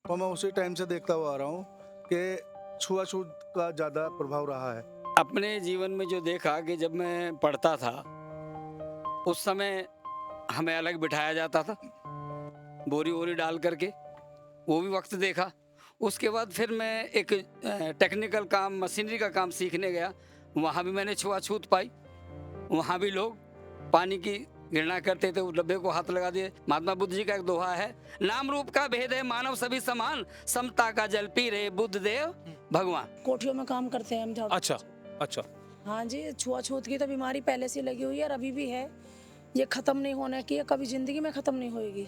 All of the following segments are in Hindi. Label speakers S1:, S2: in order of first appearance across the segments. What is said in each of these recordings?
S1: तो मैं उसी टाइम से देखता हुआ आ रहा हूँ कि छुआछूत का ज़्यादा प्रभाव रहा है।
S2: अपने जीवन में जो देखा कि जब मैं पढ़ता था, उस समय हमें अलग बिठाया जाता था, बोरी-वोरी डाल कर के, वो भी वक़्त देखा। उसके बाद फिर मैं एक टेक्निकल काम, मशीनरी का काम सीखने गया, वहाँ भी मैंने छुआ-छूत पाई। वहाँ भी लोग पानी की घृणा करते थे, उस डब्बे को हाथ लगा दिए। महात्मा बुद्ध जी का एक दोहा है, नाम रूप का भेद है मानव सभी समान, समता का जल पी रहे बुद्ध देव भगवान।
S3: कोठियों में काम करते हैं हम झाड़ू
S4: अच्छा,
S3: पोछा।
S4: अच्छा।
S3: हाँ जी, छुआछूत की तो बीमारी पहले से लगी हुई है और अभी भी है। ये खत्म नहीं होने की है, कभी जिंदगी में खत्म नहीं होएगी।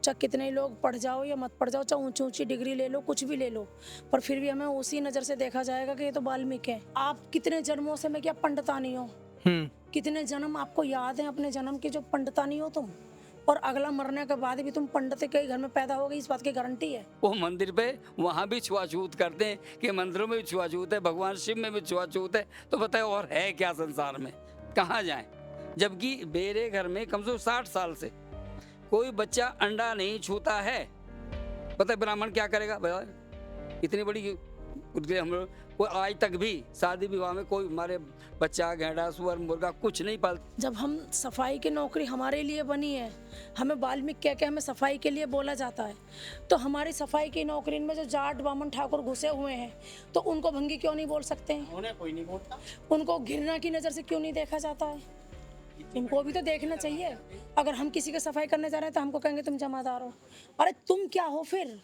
S3: चाहे कितने ही लोग पढ़ जाओ या मत पढ़ जाओ, चाहे ऊंची ऊंची डिग्री ले लो, कुछ भी ले लो, पर फिर भी हमें उसी नजर से देखा जाएगा कि ये तो बाल्मीकि है। आप कितने जन्मों से मैं क्या पंडितानी हो, कितने जन्म आपको याद है अपने जन्म के जो पंडितानी हो तुम, और अगला मरने के बाद भी तुम पंडित के घर में पैदा हो गई, इस बात की गारंटी है।
S2: वो मंदिर पे वहाँ भी छुआछूत करते हैं कि मंदिरों में भी छुआछूत है, भगवान शिव में भी छुआछूत है, तो बताओ और है क्या संसार में, कहाँ जाएं? जबकि मेरे घर में कम से कम 60 साल से कोई बच्चा अंडा नहीं छूता है। पता है ब्राह्मण क्या करेगा बताओ? इतनी बड़ी हम लोग कोई आज तक भी शादी विवाह में कोई हमारे बच्चा, घेड़ा, सुअर, मुर्गा कुछ नहीं पालते।
S3: जब हम सफाई की नौकरी हमारे लिए बनी है, हमें वाल्मीकि कह के हमें सफाई के लिए बोला जाता है, तो हमारी सफाई की नौकरी में जो जाट बामन ठाकुर घुसे हुए हैं, तो उनको भंगी क्यों नहीं बोल सकते हैं?
S5: उन्हें कोई नहीं बोलता।
S3: उनको घृणा की नज़र से क्यों नहीं देखा जाता है? उनको भी तो देखना चाहिए। अगर हम किसी की सफाई करने जा रहे हैं तो हमको कहेंगे तुम जमादार हो। अरे तुम क्या हो फिर?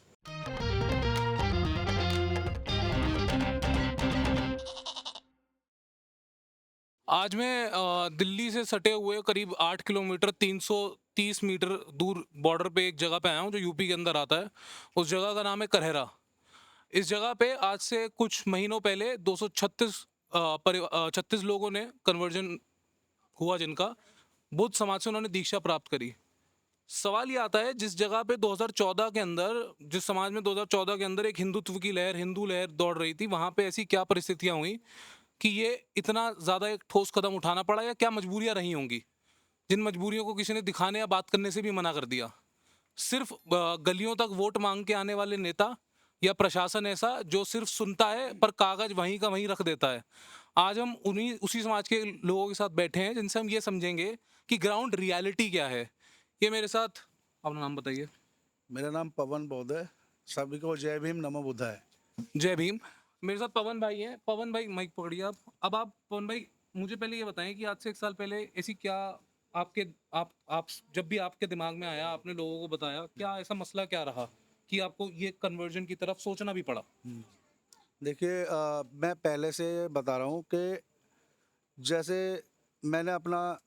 S4: आज मैं दिल्ली से सटे हुए करीब 8 किलोमीटर 330 मीटर दूर बॉर्डर पे एक जगह पे आया हूँ जो यूपी के अंदर आता है। उस जगह का नाम है करहरा। इस जगह पे आज से कुछ महीनों पहले 36 लोगों ने कन्वर्जन हुआ, जिनका बुद्ध समाज से उन्होंने दीक्षा प्राप्त करी। सवाल ये आता है, जिस जगह पे 2014 के अंदर, जिस समाज में 2014 के अंदर एक हिंदुत्व की लहर, हिंदू लहर दौड़ रही थी, वहां पे ऐसी क्या परिस्थितियां हुई कि ये इतना ज्यादा एक ठोस कदम उठाना पड़ा, या क्या मजबूरियां रही होंगी जिन मजबूरियों को किसी ने दिखाने या बात करने से भी मना कर दिया? सिर्फ गलियों तक वोट मांग के आने वाले नेता, या प्रशासन ऐसा जो सिर्फ सुनता है पर कागज वहीं का वहीं रख देता है? आज हम उन्हीं उसी समाज के लोगों के साथ बैठे हैं जिनसे हम ये समझेंगे कि ग्राउंड रियलिटी क्या है। ये मेरे साथ, अपना नाम बताइए।
S1: मेरा नाम पवन बौद्ध है। सभी को जय भीम, नमो बुद्धाय।
S4: जय भीम। मेरे साथ पवन भाई हैं। पवन भाई माइक पकड़िए आप। अब आप पवन भाई मुझे पहले ये बताएं कि आज से 1 साल पहले ऐसी क्या आपके आप जब भी आपके दिमाग में आया, आपने लोगों को बताया, क्या ऐसा मसला क्या रहा कि आपको ये कन्वर्जन की तरफ सोचना भी पड़ा?
S1: देखिए, मैं पहले से बता रहा हूँ कि जैसे मैंने अपना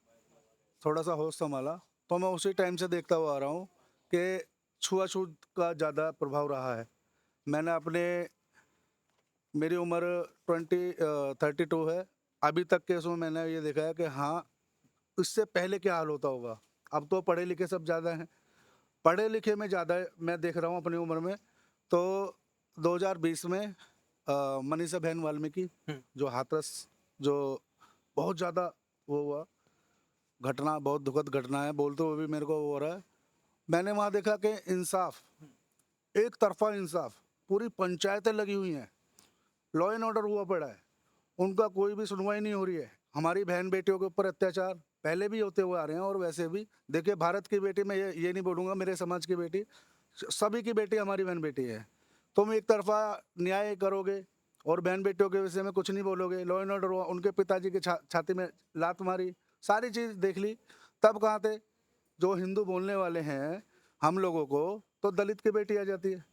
S1: थोड़ा सा होश संभाला, तो मैं उसी टाइम से देखता हुआ आ रहा हूँ कि छुआछूत का ज़्यादा प्रभाव रहा है। मैंने अपने मेरी उम्र 32 है। अभी तक के उसमें मैंने ये देखा है कि हाँ, इससे पहले क्या हाल होता होगा। अब तो पढ़े लिखे सब ज़्यादा हैं, पढ़े लिखे में ज़्यादा मैं देख रहा हूँ अपनी उम्र में। तो 2020 में मनीषा बहन वाल्मीकि, जो हाथरस, जो बहुत ज़्यादा वो हुआ घटना, बहुत दुखद घटना है, बोलते हुए भी मेरे को वो हो रहा है। मैंने वहाँ देखा कि इंसाफ, एक तरफा इंसाफ, पूरी पंचायतें लगी हुई हैं, लॉ एंड ऑर्डर हुआ पड़ा है, उनका कोई भी सुनवाई नहीं हो रही है। हमारी बहन बेटियों के ऊपर अत्याचार पहले भी होते हुए आ रहे हैं और वैसे भी। देखिए, भारत की बेटी, मैं ये नहीं बोलूँगा मेरे समाज की बेटी, सभी की बेटी हमारी बहन बेटी है। तुम एक तरफा न्याय करोगे और बहन बेटियों के विषय में कुछ नहीं बोलोगे। लॉ एंड ऑर्डर हुआ, उनके पिताजी की छाती में लात मारी, सारी चीज़ देख ली, तब कहाँ थे जो हिंदू बोलने वाले हैं हम लोगों को? तो दलित की बेटी आ जाती है,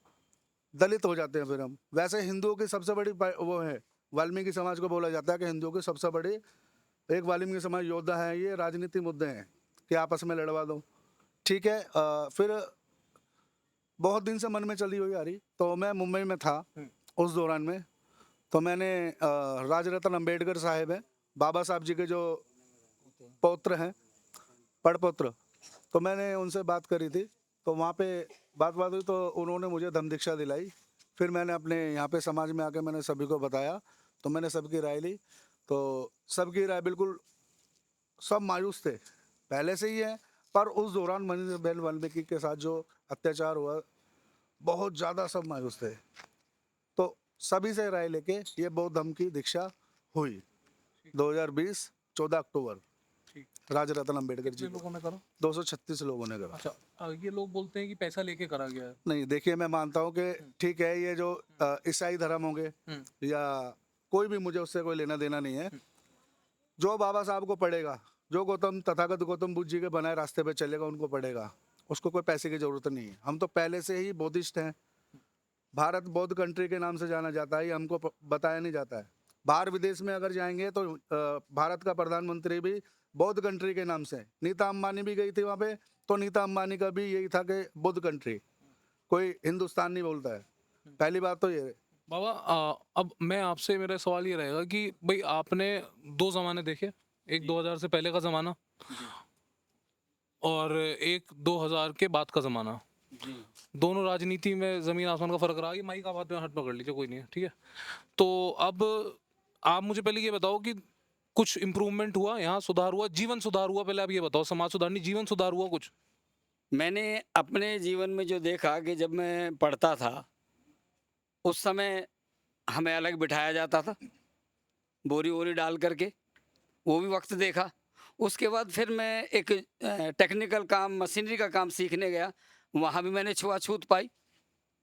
S1: दलित हो जाते हैं फिर हम। वैसे हिंदुओं की सबसे बड़ी वो है, वाल्मीकि समाज को बोला जाता है कि हिंदुओं की सबसे बड़ी एक वाल्मीकि समाज योद्धा है। ये राजनीति मुद्दे हैं कि आपस में लड़वा दो, ठीक है। फिर बहुत दिन से मन में चली हुई आ रही, तो मैं मुंबई में था उस दौरान में, तो मैंने राजरत्न अंबेडकर साहब हैं, बाबा साहब जी के जो पौत्र हैं, पड़पौत्र, तो मैंने उनसे बात करी थी। तो वहाँ पे बात हुई तो उन्होंने मुझे धम्म दीक्षा दिलाई। फिर मैंने अपने यहाँ पे समाज में आके मैंने सभी को बताया, तो मैंने सबकी राय ली। तो सबकी राय बिल्कुल, सब मायूस थे पहले से ही है, पर उस दौरान मनीष बहन वाल्मीकि के साथ जो अत्याचार हुआ, बहुत ज़्यादा सब मायूस थे। तो सभी से राय लेके ये बौद्ध धर्म की दीक्षा हुई 2020 14 अक्टूबर
S4: ठीक।
S1: राज रत्न अम्बेडकर जी
S4: कितने
S1: को
S4: लोगों ने करा?
S1: 236 लोगों ने करा।
S4: अच्छा, ये लोग बोलते हैं कि पैसा लेके करा गया है।
S1: नहीं देखिए, मैं मानता हूँ कि ठीक है, ये जो ईसाई धर्म होंगे या कोई भी, मुझे उससे कोई लेना देना नहीं है। जो बाबा साहब को पढ़ेगा, जो तथागत गौतम बुद्ध जी के बनाए रास्ते पे चलेगा, उनको पढ़ेगा, उसको कोई पैसे की जरूरत नहीं है। हम तो पहले से ही बौद्धिस्ट हैं। भारत बौद्ध कंट्री के नाम से जाना जाता है, ये हमको बताया नहीं जाता है। बाहर विदेश में अगर जाएंगे तो भारत का प्रधानमंत्री भी बौद्ध कंट्री के नाम से, नीता अंबानी भी गई थी वहाँ पे, तो नीता अंबानी का भी यही था कि बौद्ध कंट्री, कोई हिंदुस्तान नहीं बोलता है। पहली बात तो ये।
S4: बाबा अब मैं आपसे, मेरा सवाल ये रहेगा कि भाई आपने दो ज़माने देखे, एक 2000 से पहले का ज़माना और एक 2000 के बाद का ज़माना। दोनों राजनीति में ज़मीन आसमान का फ़र्क रहा। ये माइक आप हाथ में हाथ पकड़ लीजिए, कोई नहीं है, ठीक है। तो अब आप मुझे पहले ये बताओ कि कुछ इम्प्रूवमेंट हुआ यहाँ, सुधार हुआ, जीवन सुधार हुआ? पहले आप ये बताओ, समाज सुधार नहीं, जीवन सुधार हुआ कुछ?
S2: मैंने अपने जीवन में जो देखा कि जब मैं पढ़ता था उस समय हमें अलग बिठाया जाता था, बोरी वोरी डाल करके, वो भी वक्त देखा। उसके बाद फिर मैं एक टेक्निकल काम, मशीनरी का काम सीखने गया, वहाँ भी मैंने छुआछूत पाई।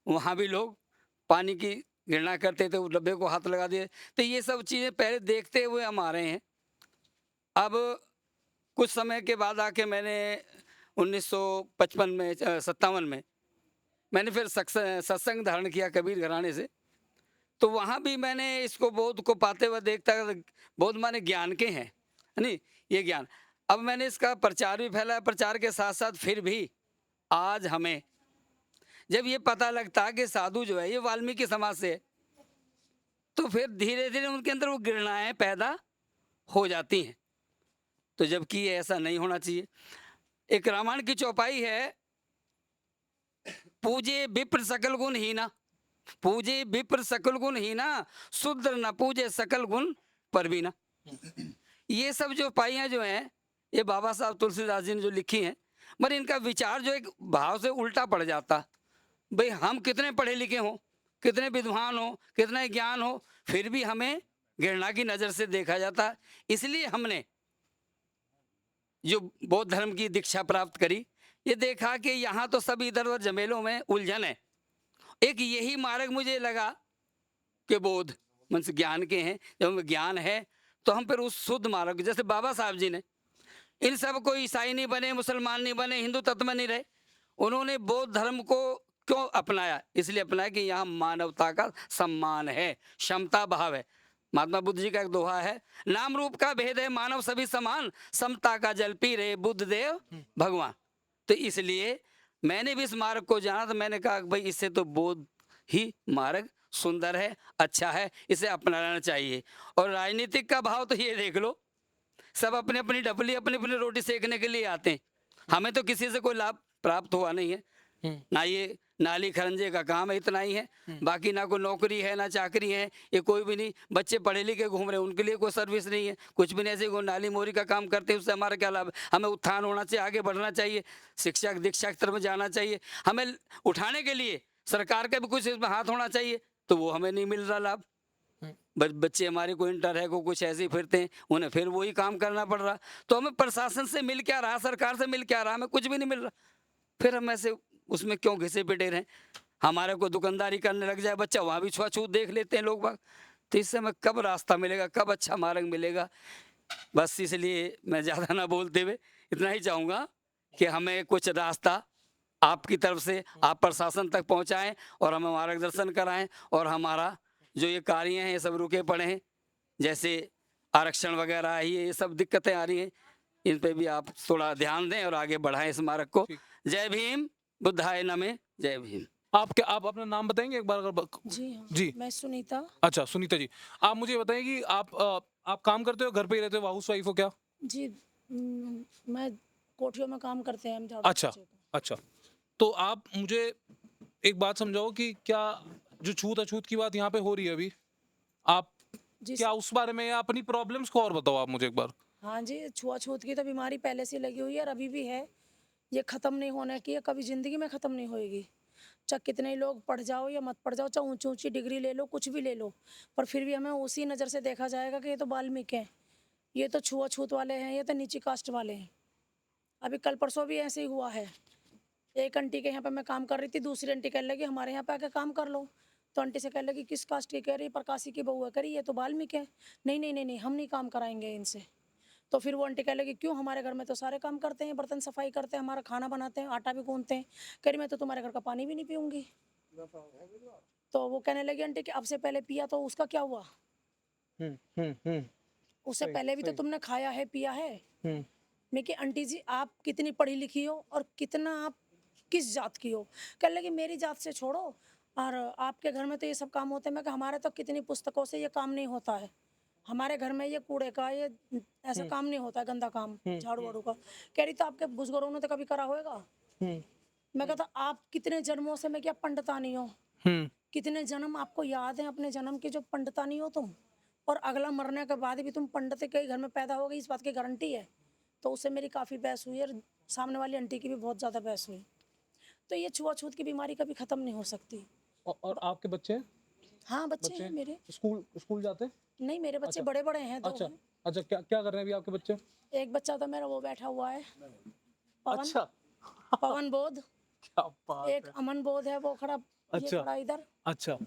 S2: वहाँ भी लोग पानी की घृणा करते थे, उस डब्बे को हाथ लगा दिए। तो ये सब चीज़ें पहले देखते हुए हम आ रहे हैं। अब कुछ समय के बाद आके मैंने 1955 में 57 में मैंने फिर सत्संग धारण किया कबीर घराने से। तो वहाँ भी मैंने इसको बौद्ध को पाते हुए देखता, बौद्ध माने ज्ञान के हैं, है नहीं, ये ज्ञान। अब मैंने इसका प्रचार भी फैलाया, प्रचार के साथ साथ फिर भी आज हमें जब ये पता लगता कि साधु जो है ये वाल्मीकि समाज से है, तो फिर धीरे धीरे उनके अंदर वो घृणाएं पैदा हो जाती हैं। तो जबकि ये ऐसा नहीं होना चाहिए। एक रामायण की चौपाई है, पूजे विप्र सकल गुण हीना, पूजे विप्र सकल गुण हीना, शूद्र न पूजे सकल गुण परवीना। ये सब जो पाइयाँ जो हैं, ये बाबा साहब तुलसीदास जी ने जो लिखी हैं, मगर इनका विचार जो एक भाव से उल्टा पड़ जाता। भाई हम कितने पढ़े लिखे हों, कितने विद्वान हो, कितने ज्ञान हो, फिर भी हमें घृणा की नज़र से देखा जाता। इसलिए हमने जो बौद्ध धर्म की दीक्षा प्राप्त करी, ये देखा कि यहाँ तो सब इधर उधर झमेलों में उलझन है। एक यही मार्ग मुझे लगा कि बौद्ध मन ज्ञान के हैं। जब हमें ज्ञान है तो हम फिर उस शुद्ध मार्ग, जैसे बाबा साहब जी ने, इन सब को ईसाई नहीं बने, मुसलमान नहीं बने, हिंदू तत्व में नहीं रहे, उन्होंने बौद्ध धर्म को क्यों अपनाया? इसलिए अपनाया कि यहाँ मानवता का सम्मान है, क्षमता भाव है। महात्मा बुद्ध जी का एक दोहा है, नाम रूप का भेद है मानव सभी समान, समता का जल पी रहे बुद्ध देव भगवान। तो इसलिए मैंने भी इस मार्ग को जाना, तो मैंने कहा भाई इससे तो बौद्ध ही मार्ग सुंदर है, अच्छा है, इसे अपनाना चाहिए। और राजनीतिक का भाव तो ये देख लो, सब अपनी अपनी डबली, अपनी अपनी रोटी सेकने के लिए आते हैं। हमें तो किसी से कोई लाभ प्राप्त हुआ नहीं है, ना ये नाली खरंजे का काम है, इतना ही है। बाकी ना कोई नौकरी है, ना चाकरी है, ये कोई भी नहीं। बच्चे पढ़े लिखे घूम रहे हैं, उनके लिए कोई सर्विस नहीं है, कुछ भी नहीं। ऐसे कोई नाली मोरी का काम करते हैं, उससे हमारा क्या लाभ? हमें उत्थान होना चाहिए, आगे बढ़ना चाहिए, शिक्षा दीक्षा की तरफ जाना चाहिए। हमें उठाने के लिए सरकार का भी कुछ इसमें हाथ होना चाहिए, तो वो हमें नहीं मिल रहा लाभ। बच्चे हमारे को इंटर है, को कुछ ऐसे ही फिरते हैं, उन्हें फिर वही काम करना पड़ रहा। तो हमें प्रशासन से मिल क्या रहा, सरकार से मिल क्या रहा? हमें कुछ भी नहीं मिल रहा। फिर हम ऐसे उसमें क्यों घिसे पिटे रहें? हमारे को दुकानदारी करने लग जाए बच्चा, वहाँ भी छुआछूत देख लेते हैं लोग बाग। तो इससे हमें कब रास्ता मिलेगा, कब अच्छा मार्ग मिलेगा? बस इसलिए मैं ज़्यादा ना बोलते हुए इतना ही चाहूँगा कि हमें कुछ रास्ता आपकी तरफ से, आप प्रशासन तक पहुँचाएँ और हमें मार्गदर्शन कराएँ। और हमारा जो ये कार्य हैं ये सब रुके पड़े हैं, जैसे आरक्षण वगैरह है, ये सब दिक्कतें आ रही हैं, इन पे भी आप थोड़ा ध्यान दें और आगे बढ़ाएं इस मार्ग को। जय भीम, बुद्धाय नमः, जय भीम।
S4: आप अपना नाम बताएंगे एक बार अगर?
S3: जी हाँ,
S4: जी,
S3: मैं सुनीता।
S4: अच्छा सुनीता जी, आप मुझे बताएं कि आप काम करते हो, घर पे ही रहते हो, हाउस वाइफ हो क्या?
S3: जी मैं कोठियों में काम करते हैं हम, झाड़ू
S4: अच्छा
S3: पोछे का।
S4: अच्छा, तो आप मुझे एक बात समझाओ कि क्या जो छूत अछूत की बात यहाँ पे हो रही है अभी, आप
S3: जी
S4: क्या उस बारे में, या अपनी प्रॉब्लम्स को और बताओ आप मुझे एक बार।
S3: हाँ जी, छुआछूत की तो बीमारी पहले से लगी हुई है और अभी भी है। ये ख़त्म नहीं होने की है, कभी ज़िंदगी में ख़त्म नहीं होएगी। चाहे कितने ही लोग पढ़ जाओ या मत पढ़ जाओ, चाहे ऊंची ऊंची डिग्री ले लो, कुछ भी ले लो, पर फिर भी हमें उसी नज़र से देखा जाएगा कि ये तो बाल्मीकि हैं, ये तो छुआछूत वाले हैं, ये तो नीची कास्ट वाले हैं। अभी कल परसों भी ऐसे ही हुआ है। एक आंटी के यहाँ पे मैं काम कर रही थी, दूसरी आंटी कहने लगी हमारे यहाँ पे आके काम कर लो। तो आंटी से कहने लगी किस कास्ट की? कह रही प्रकाशी की बहू है। कह रही ये तो बाल्मीकि है। नहीं नहीं नहीं नहीं, हम नहीं काम कराएंगे इनसे। तो फिर वो आंटी कहने लगी क्यों? हमारे घर में तो सारे काम करते हैं, बर्तन सफाई करते हैं, हमारा खाना बनाते हैं, आटा भी गूंथते हैं। कह रही मैं तो तुम्हारे घर का पानी भी नहीं पीऊंगी। तो वो कहने लगी आंटी कि अब से पहले पिया तो उसका क्या हुआ?
S4: हम्म।
S3: उससे
S4: सही,
S3: पहले भी तो
S4: सही।
S3: तुमने खाया है, पिया है।
S4: हम्म।
S3: मैं कि आंटी जी आप कितनी पढ़ी लिखी हो और कितना आप किस जात की हो? कहने लगी मेरी जात से छोड़ो, और आपके घर में तो ये सब काम होते हैं। मैं कहा हमारे तो कितनी पुस्तकों से ये काम नहीं होता है, हमारे घर में ये कूड़े का ये ऐसा काम नहीं होता है, गंदा काम झाड़ू वाड़ू का। कह रही तो आपके बुजुर्गों ने तो कभी करा होगा?
S4: हम्म।
S3: मैं कहता आप कितने जन्मों से मैं क्या पंडितानी हो,
S4: हम्म।
S3: कितने जन्म आपको याद है अपने जन्म की जो पंडितानी हो तुम, और अगला मरने के बाद भी तुम पंडित के घर में पैदा हो गई, इस बात की गारंटी है? तो उससे मेरी काफ़ी बहस हुई और सामने वाली आंटी की भी बहुत ज़्यादा बहस हुई। तो ये छुआछूत की बीमारी कभी ख़त्म नहीं हो सकती।
S4: और आपके बच्चे
S3: हाँ बच्चे
S4: बच्चे
S3: हैं मेरे।
S4: स्कूल स्कूल जाते हैं?
S3: नहीं मेरे बच्चे
S4: अच्छा।
S3: बड़े बड़े हैं, दो
S4: अच्छा।
S3: हैं।
S4: अच्छा, क्या क्या कर रहे हैं अभी आपके बच्चे?
S3: एक बच्चा तो मेरा वो बैठा हुआ है पवन,
S4: अच्छा।
S3: पवन बोध।
S4: क्या बात
S3: एक
S4: है।
S3: अमन बोध है, वो खड़ा, ये
S4: अच्छा।
S3: खड़ा इधर।
S4: अच्छा।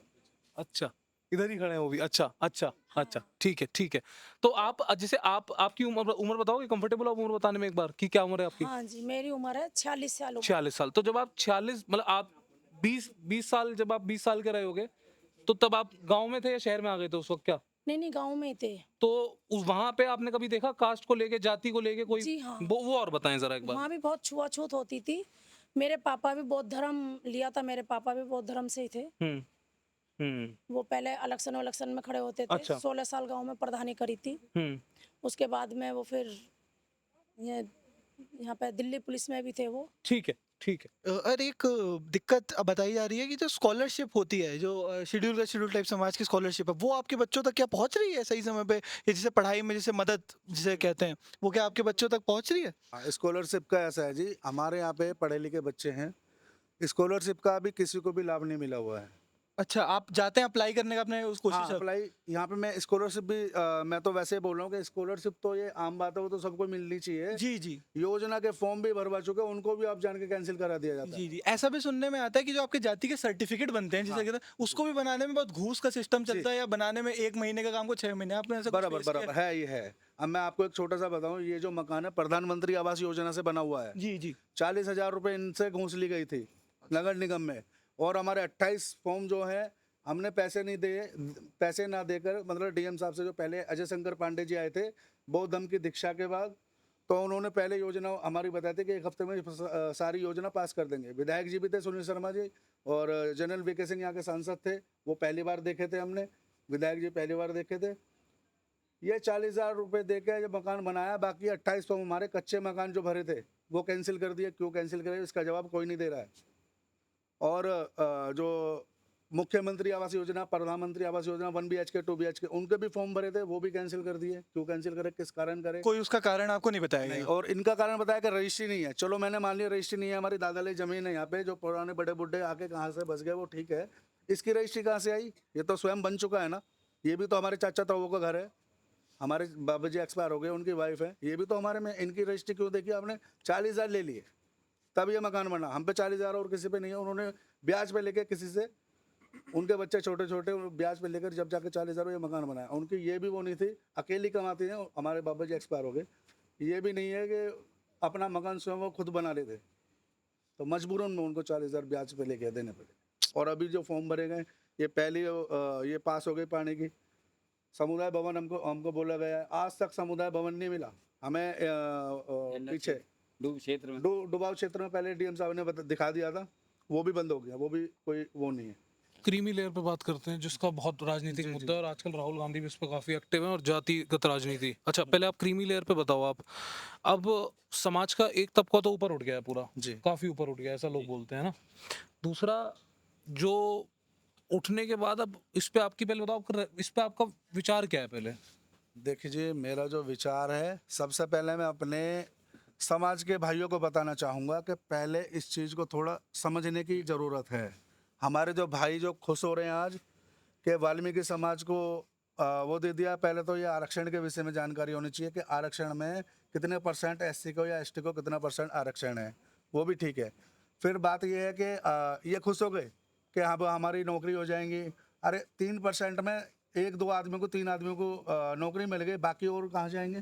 S4: अच्छा, इधर ही खड़े हैं वो भी। अच्छा अच्छा अच्छा, ठीक है ठीक है। तो आप जैसे आप आपकी उम्र उम्र बताओगे? कंफर्टेबल आप उम्र बताने में एक बार कि क्या उम्र है आपकी?
S3: हाँ जी मेरी उम्र है 46 साल उम्र।
S4: 46 साल। तो जब आप 46 मतलब आप 20 साल, जब आप 20 साल के रहे होगे तो तब आप गांव में थे या शहर में आ गए थे उस वक्त क्या?
S3: नहीं नहीं गाँव में ही थे।
S4: तो वहां पे आपने कभी देखा कास्ट को लेके, जाति को लेके कोई?
S3: जी हाँ,
S4: वो और बताएं जरा एक बार।
S3: वहाँ भी बहुत छुआछूत होती थी। मेरे पापा भी बौद्ध धर्म लिया था, मेरे पापा भी बौद्ध धर्म से ही थे।
S4: हम्म। हम्म।
S3: वो पहले इलेक्शन वलेक्शन में खड़े होते थे।
S4: अच्छा।
S3: 16 साल गांव में प्रधानी करी थी।
S4: हम्म।
S3: उसके बाद में वो फिर ये यहाँ पे दिल्ली पुलिस में भी थे वो।
S4: ठीक है ठीक है।
S5: और एक दिक्कत अब बताई जा रही है कि जो स्कॉलरशिप होती है, जो शेड्यूल टाइप समाज की स्कॉलरशिप है, वो आपके बच्चों तक क्या पहुंच रही है सही समय पे? या जैसे पढ़ाई में जैसे मदद जिसे कहते हैं, वो क्या आपके बच्चों तक पहुंच रही है?
S1: स्कॉलरशिप का ऐसा है जी, हमारे यहाँ पे पढ़े लिखे बच्चे हैं, स्कॉलरशिप का अभी किसी को भी लाभ नहीं मिला हुआ है।
S5: अच्छा, आप जाते हैं अप्लाई करने का अपने उस कोशिश
S1: हाँ, अप्लाई यहाँ पे मैं स्कॉलरशिप भी मैं तो वैसे ही बोल रहा हूँ कि स्कॉलरशिप तो ये आम बात है, वो तो सबको मिलनी चाहिए।
S5: जी जी
S1: योजना के फॉर्म भी भरवा चुके हैं, उनको भी आप जान के कैंसिल करा दिया जाता है।
S5: जी जी, ऐसा भी सुनने में आता है कि जो आपके जाति के सर्टिफिकेट बनते हैं जिसे कहते हैं, उसको भी बनाने में बहुत घूस का सिस्टम चलता है, या बनाने में 1 महीने का काम को 6 महीने। आपने ऐसा कुछ
S1: बराबर
S5: face किया
S1: बराबर है, ये है। अब मैं आपको एक छोटा सा बताऊं, ये जो मकान है प्रधानमंत्री आवास योजना से बना हुआ है।
S5: जी जी
S1: 40,000 रुपए इनसे घूस ली गई थी नगर निगम में, और हमारे 28 फॉर्म जो है हमने पैसे नहीं दिए, पैसे ना देकर, मतलब डीएम साहब से जो पहले अजय शंकर पांडे जी आए थे बौद्ध धर्म की दीक्षा के बाद, तो उन्होंने पहले योजना हमारी बताई थी कि 1 हफ्ते में सारी योजना पास कर देंगे। विधायक जी भी थे सुनील शर्मा जी, और जनरल वीके सिंह यहाँ के सांसद थे, वो पहली बार देखे थे हमने, विधायक जी पहली बार देखे थे। ये 40,000 रुपये दे के जब मकान बनाया, बाकी 28 फॉर्म हमारे कच्चे मकान जो भरे थे वो कैंसिल कर दिए। क्यों कैंसिल करे इसका जवाब कोई नहीं दे रहा है। और जो मुख्यमंत्री आवास योजना, प्रधानमंत्री आवास योजना 1 BHK 2 BHK उनके भी फॉर्म भरे थे, वो भी कैंसिल कर दिए। क्यों कैंसिल करे, किस कारण करे?
S5: कोई उसका कारण आपको नहीं बताया
S1: नहीं।
S5: गया?
S1: और इनका कारण बताया कि रजिस्ट्री नहीं है। चलो मैंने मान लिया रजिस्ट्री नहीं है, हमारी दादाली जमीन है यहाँ पे, जो पुराने बड़े बुढ़े आके कहाँ से बस गए वो ठीक है, इसकी रजिस्ट्री कहाँ से आई? ये तो स्वयं बन चुका है ना। ये भी तो हमारे चाचा ताऊ का घर है, हमारे बाबा जी एक्सपायर हो गए, उनकी वाइफ है, ये भी तो हमारे में। इनकी रजिस्ट्री क्यों देखी आपने? 40,000 ले लिए तब ये मकान बना, हम पे 40,000 और किसी पे नहीं है। उन्होंने ब्याज पे लेके किसी से, उनके बच्चे छोटे छोटे, ब्याज पे लेकर जब जाके 40,000 ये मकान बनाया। उनकी ये भी वो नहीं थी, अकेली कमाती हैं, हमारे बाबा जी एक्सपायर हो गए, ये भी नहीं है कि अपना मकान स्वयं वो खुद बना लेते, तो मजबूरन में उनको 40,000 ब्याज पे लेके देने पड़े। और अभी जो फॉर्म भरे गए, ये पहली ये पास हो गई पानी की। समुदाय भवन हमको बोला गया है, आज तक समुदाय भवन नहीं मिला हमें। पीछे
S2: डूब क्षेत्र में
S1: डुबाव क्षेत्र में पहले डीएम साहब ने दिखा दिया था, वो भी बंद हो गया, वो भी कोई वो नहीं है।
S4: क्रीमी लेयर पे बात करते हैं, जिसका बहुत राजनीतिक मुद्दा है और आजकल राहुल गांधी भी इस पर काफी एक्टिव है, और जातिगत राजनीति। अच्छा, पहले आप क्रीमी लेयर पे बताओ। आप अब समाज का एक तबका तो ऊपर उठ गया है पूरा
S1: जी।
S4: काफी ऊपर उठ गया है, ऐसा लोग बोलते हैं ना। दूसरा जो उठने के बाद, अब इस पे आपकी पहले बताओ, इस पे आपका विचार क्या है पहले?
S1: देखिए, मेरा जो विचार है, सबसे पहले मैं अपने समाज के भाइयों को बताना चाहूँगा कि पहले इस चीज़ को थोड़ा समझने की ज़रूरत है। हमारे जो भाई जो खुश हो रहे हैं आज कि वाल्मीकि समाज को वो दे दिया, पहले तो ये आरक्षण के विषय में जानकारी होनी चाहिए कि आरक्षण में कितने परसेंट एससी को या एसटी को कितना परसेंट आरक्षण है, वो भी ठीक है। फिर बात ये है कि ये खुश हो गए कि हाँ हमारी नौकरी हो जाएंगी। अरे 3% में 1-2 आदमियों को 3 आदमियों को नौकरी मिल गई, बाकी और कहाँ जाएंगे?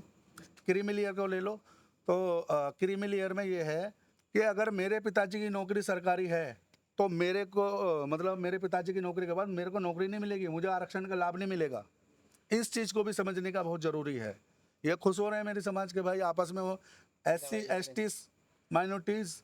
S1: क्रीमी लेयर को ले लो तो क्रीमी लेयर में ये है कि अगर मेरे पिताजी की नौकरी सरकारी है तो मेरे को मतलब मेरे पिताजी की नौकरी के बाद मेरे को नौकरी नहीं मिलेगी, मुझे आरक्षण का लाभ नहीं मिलेगा। इस चीज़ को भी समझने का बहुत ज़रूरी है। ये खुश हो रहे हैं मेरे समाज के भाई आपस में, वो एससी एसटी माइनॉरिटीज़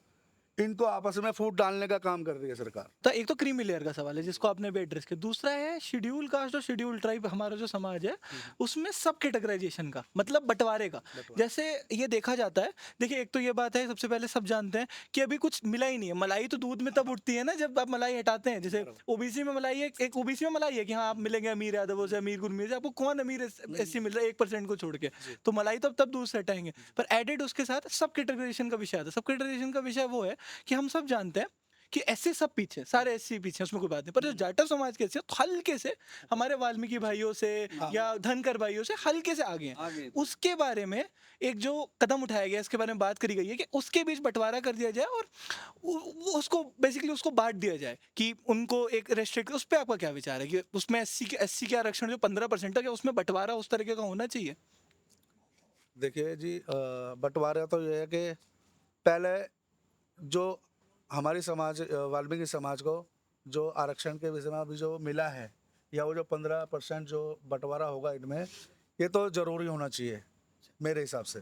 S1: इनको आपस में फूट डालने का काम कर रही है सरकार।
S5: तो एक तो क्रीमी लेयर का सवाल है जिसको आपने भी एड्रेस किया, दूसरा है शेड्यूल कास्ट और शेड्यूल ट्राइब, हमारा जो समाज है उसमें सब कैटेगराइजेशन का मतलब बंटवारे का। जैसे ये देखा जाता है, देखिए एक तो ये बात है, सबसे पहले सब जानते हैं कि अभी कुछ मिला ही नहीं है। मलाई तो दूध में तब उठती है ना जब आप मलाई हटाते हैं। जैसे ओबीसी में मलाई है, एक ओबीसी में मलाई है कि हाँ आप मिलेंगे अमीर यादवों से, अमीर गुरमीर से, आपको कौन अमीर एससी मिल रहा है 1% को छोड़ के, तो मलाई तो तब दूध से हटाएंगे। पर एडेड उसके साथ सब कैटेगराइजेशन का विषय आता है। सब कैटेगराइजेशन का विषय वो है कि हम सब जानते हैं कि एससी सब पीछे, सारे एससी पीछे, उसमें कोई बात नहीं, पर जो जाटव समाज के एससी हल्के से हमारे वाल्मीकि भाइयों से या धनकर भाइयों से हल्के से आगे हैं। उसके बारे में एक जो कदम उठाया गया, इसके बारे में बात करी गई है कि उसके बीच बंटवारा कर दिया जाए और उसको बेसिकली उसको बांट दिया जाए कि उनको एक रेस्ट्रिक्ट। उस पर आपका क्या विचार है कि उसमें एससी के आरक्षण जो 15% है, क्या उसमें बंटवारा उस तरीके का होना चाहिए?
S1: देखिए जी, बंटवारा तो ये है कि पहले जो हमारी समाज वाल्मीकि समाज को जो आरक्षण के विषय में अभी जो मिला है, या वो जो 15% जो बंटवारा होगा इनमें, ये तो ज़रूरी होना चाहिए मेरे हिसाब से।